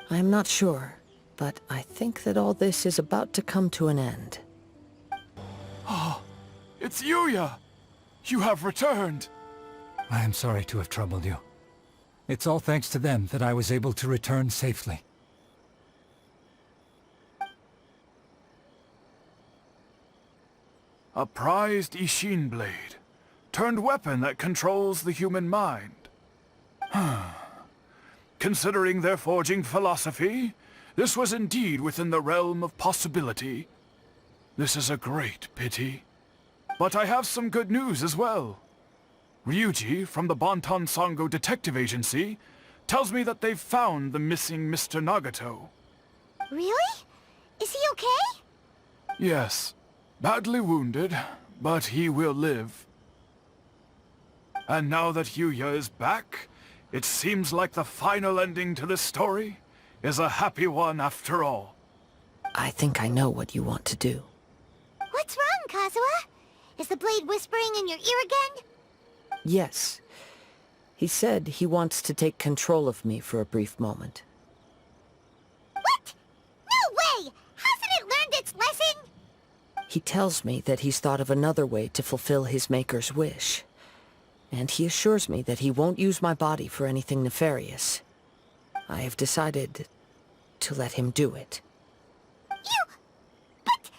I am not sure, but I think that all this is about to come to an end. It's Yuya! You have returned! I am sorry to have troubled you. It's all thanks to them that I was able to return safely. A prized Ishin blade. turned weapon that controls the human mind. Considering their forging philosophy, this was indeed within the realm of possibility. This is a great pity. But I have some good news as well. Ryuji, from the Bonton Sango Detective Agency, tells me that they've found the missing Mr. Nagato. Really? Is he okay? Yes. Badly wounded, but he will live. And now that Yuya is back, it seems like the final ending to this story is a happy one after all. I think I know what you want to do. What's wrong, Kazuha? Is the blade whispering in your ear again? Yes. He said he wants to take control of me for a brief moment. What? No way! Hasn't it learned its lesson? He tells me that he's thought of another way to fulfill his maker's wish. And he assures me that he won't use my body for anything nefarious. I have decided to let him do it. But...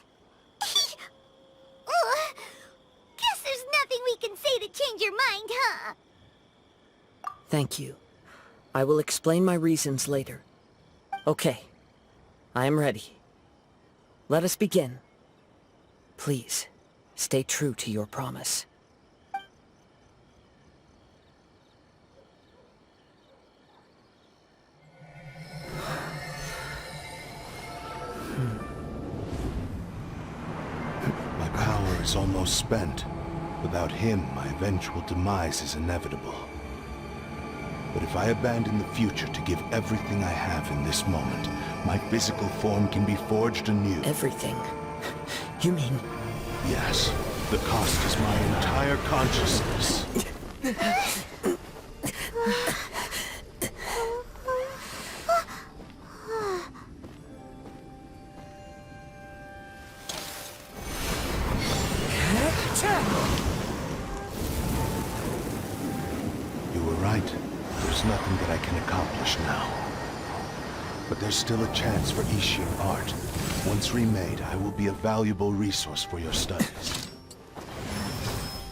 Guess there's nothing we can say to change your mind, huh? Thank you. I will explain my reasons later. Okay. I am ready. Let us begin. Please, stay true to your promise. My power is almost spent. Without him, my eventual demise is inevitable. But if I abandon the future to give everything I have in this moment, my physical form can be forged anew. Everything? You mean... Yes. The cost is my entire consciousness. You were right. There's nothing that I can accomplish now. But there's still a chance for Ishin art. Once remade, I will be a valuable resource for your studies.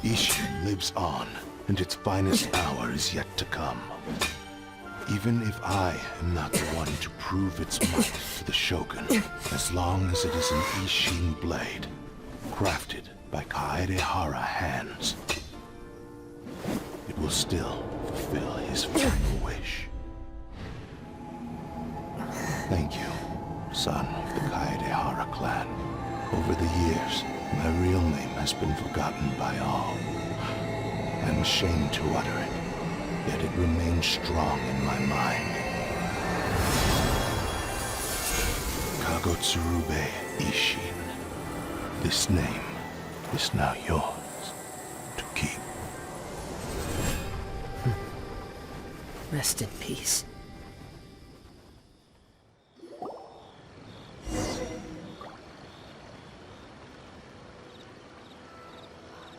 Ishin lives on, and its finest hour is yet to come. Even if I am not the one to prove its might to the Shogun, as long as it is an Ishin blade, crafted by Kaedehara hands, it will still fulfill his final wish. Thank you, son of the Kaedehara clan. Over the years, my real name has been forgotten by all. I'm ashamed to utter it, yet it remains strong in my mind. Kagotsurube Ishin. This name is now yours to keep. Rest in peace.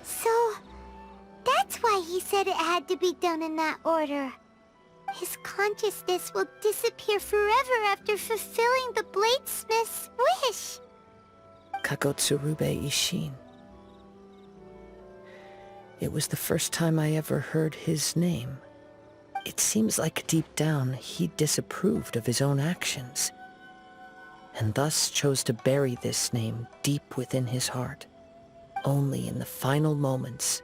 So, that's why he said it had to be done in that order. His consciousness will disappear forever after fulfilling the bladesmith's wish. Kagotsurube Ishin. It was the first time I ever heard his name. It seems like deep down he disapproved of his own actions, and thus chose to bury this name deep within his heart. Only in the final moments,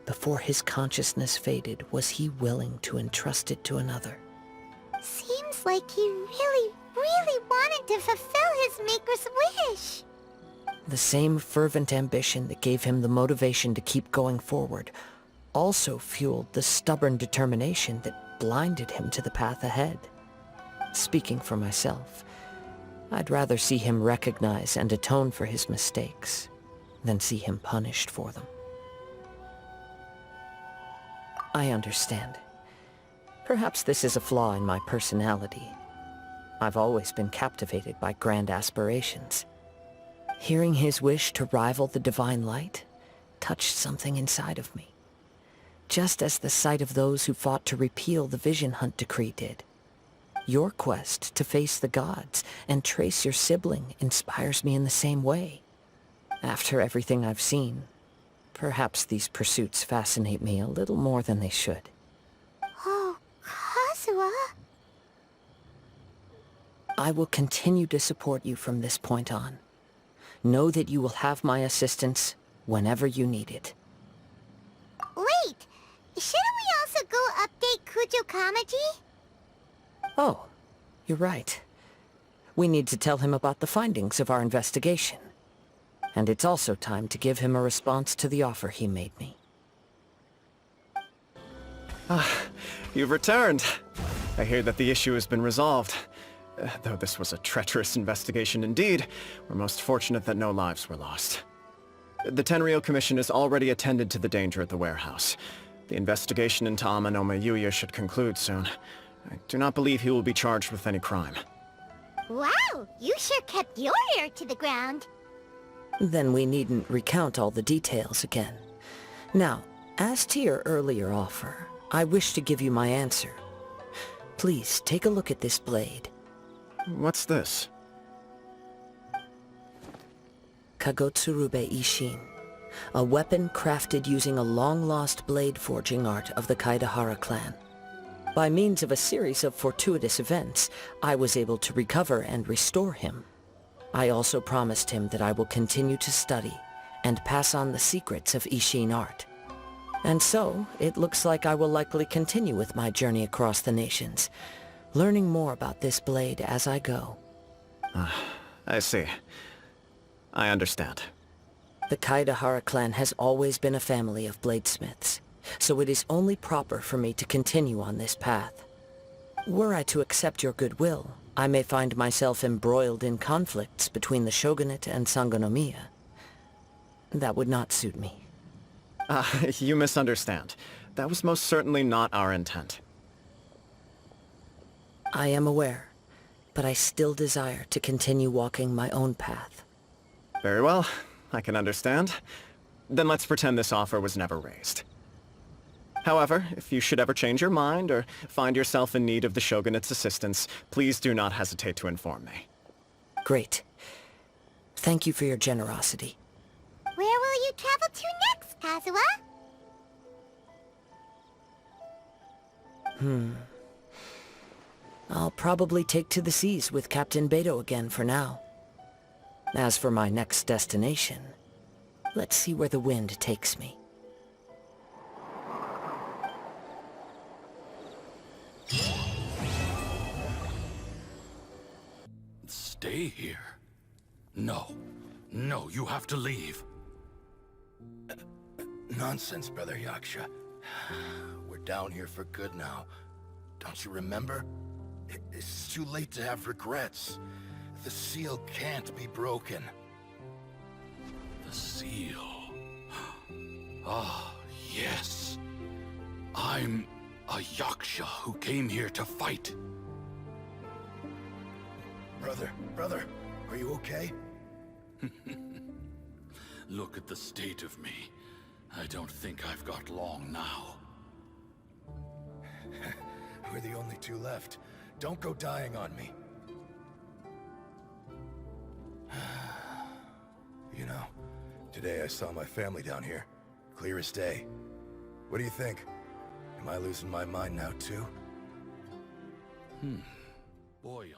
before his consciousness faded, was he willing to entrust it to another. Seems like he really wanted to fulfill his maker's wish. The same fervent ambition that gave him the motivation to keep going forward also fueled the stubborn determination that blinded him to the path ahead. Speaking for myself, I'd rather see him recognize and atone for his mistakes than see him punished for them. I understand. Perhaps this is a flaw in my personality. I've always been captivated by grand aspirations. Hearing his wish to rival the divine light touched something inside of me, just as the sight of those who fought to repeal the Vision Hunt decree did. Your quest to face the gods and trace your sibling inspires me in the same way. After everything I've seen, Perhaps these pursuits fascinate me a little more than they should. Oh, Kazuha. I will continue to support you from this point on. Know that you will have my assistance whenever you need it. Wait, shouldn't we also go update Kujo Kamaji? Oh, you're right. We need to tell him about the findings of our investigation. And it's also time to give him a response to the offer he made me. You've returned. I hear that the issue has been resolved. Though this was a treacherous investigation indeed, we're most fortunate that no lives were lost. The Tenryou Commission has already attended to the danger at the warehouse. The investigation into Amanome Yuya should conclude soon. I do not believe he will be charged with any crime. Wow, you sure kept your ear to the ground. Then we needn't recount all the details again. Now, as to your earlier offer, I wish to give you my answer. Please, take a look at this blade. What's this? Kagotsurube Ishin, a weapon crafted using a long-lost blade forging art of the Kaidahara clan. By means of a series of fortuitous events, I was able to recover and restore him. I also promised him that I will continue to study and pass on the secrets of Ishin art. And so, it looks like I will likely continue with my journey across the nations, learning more about this blade as I go. I see. I understand. The Kaidahara clan has always been a family of bladesmiths, so it is only proper for me to continue on this path. Were I to accept your goodwill, I may find myself embroiled in conflicts between the shogunate and Sangonomiya. That would not suit me. You misunderstand. That was most certainly not our intent. I am aware, but I still desire to continue walking my own path. Very well. I can understand. Then let's pretend this offer was never raised. However, if you should ever change your mind or find yourself in need of the Shogunate's assistance, please do not hesitate to inform me. Great. Thank you for your generosity. Where will you travel to next, Kazuha? I'll probably take to the seas with Captain Beto again for now. As for my next destination, let's see where the wind takes me. Stay here? No. No, you have to leave. Nonsense, Brother Yaksha. We're down here for good now. Don't you remember? It's too late to have regrets. The seal can't be broken. The seal. Ah, yes. I'm a Yaksha who came here to fight. Brother, are you okay? Look at the state of me. I don't think I've got long now. We're the only two left. Don't go dying on me. You know, today I saw my family down here. Clear as day. What do you think? Am I losing my mind now too? Boyan.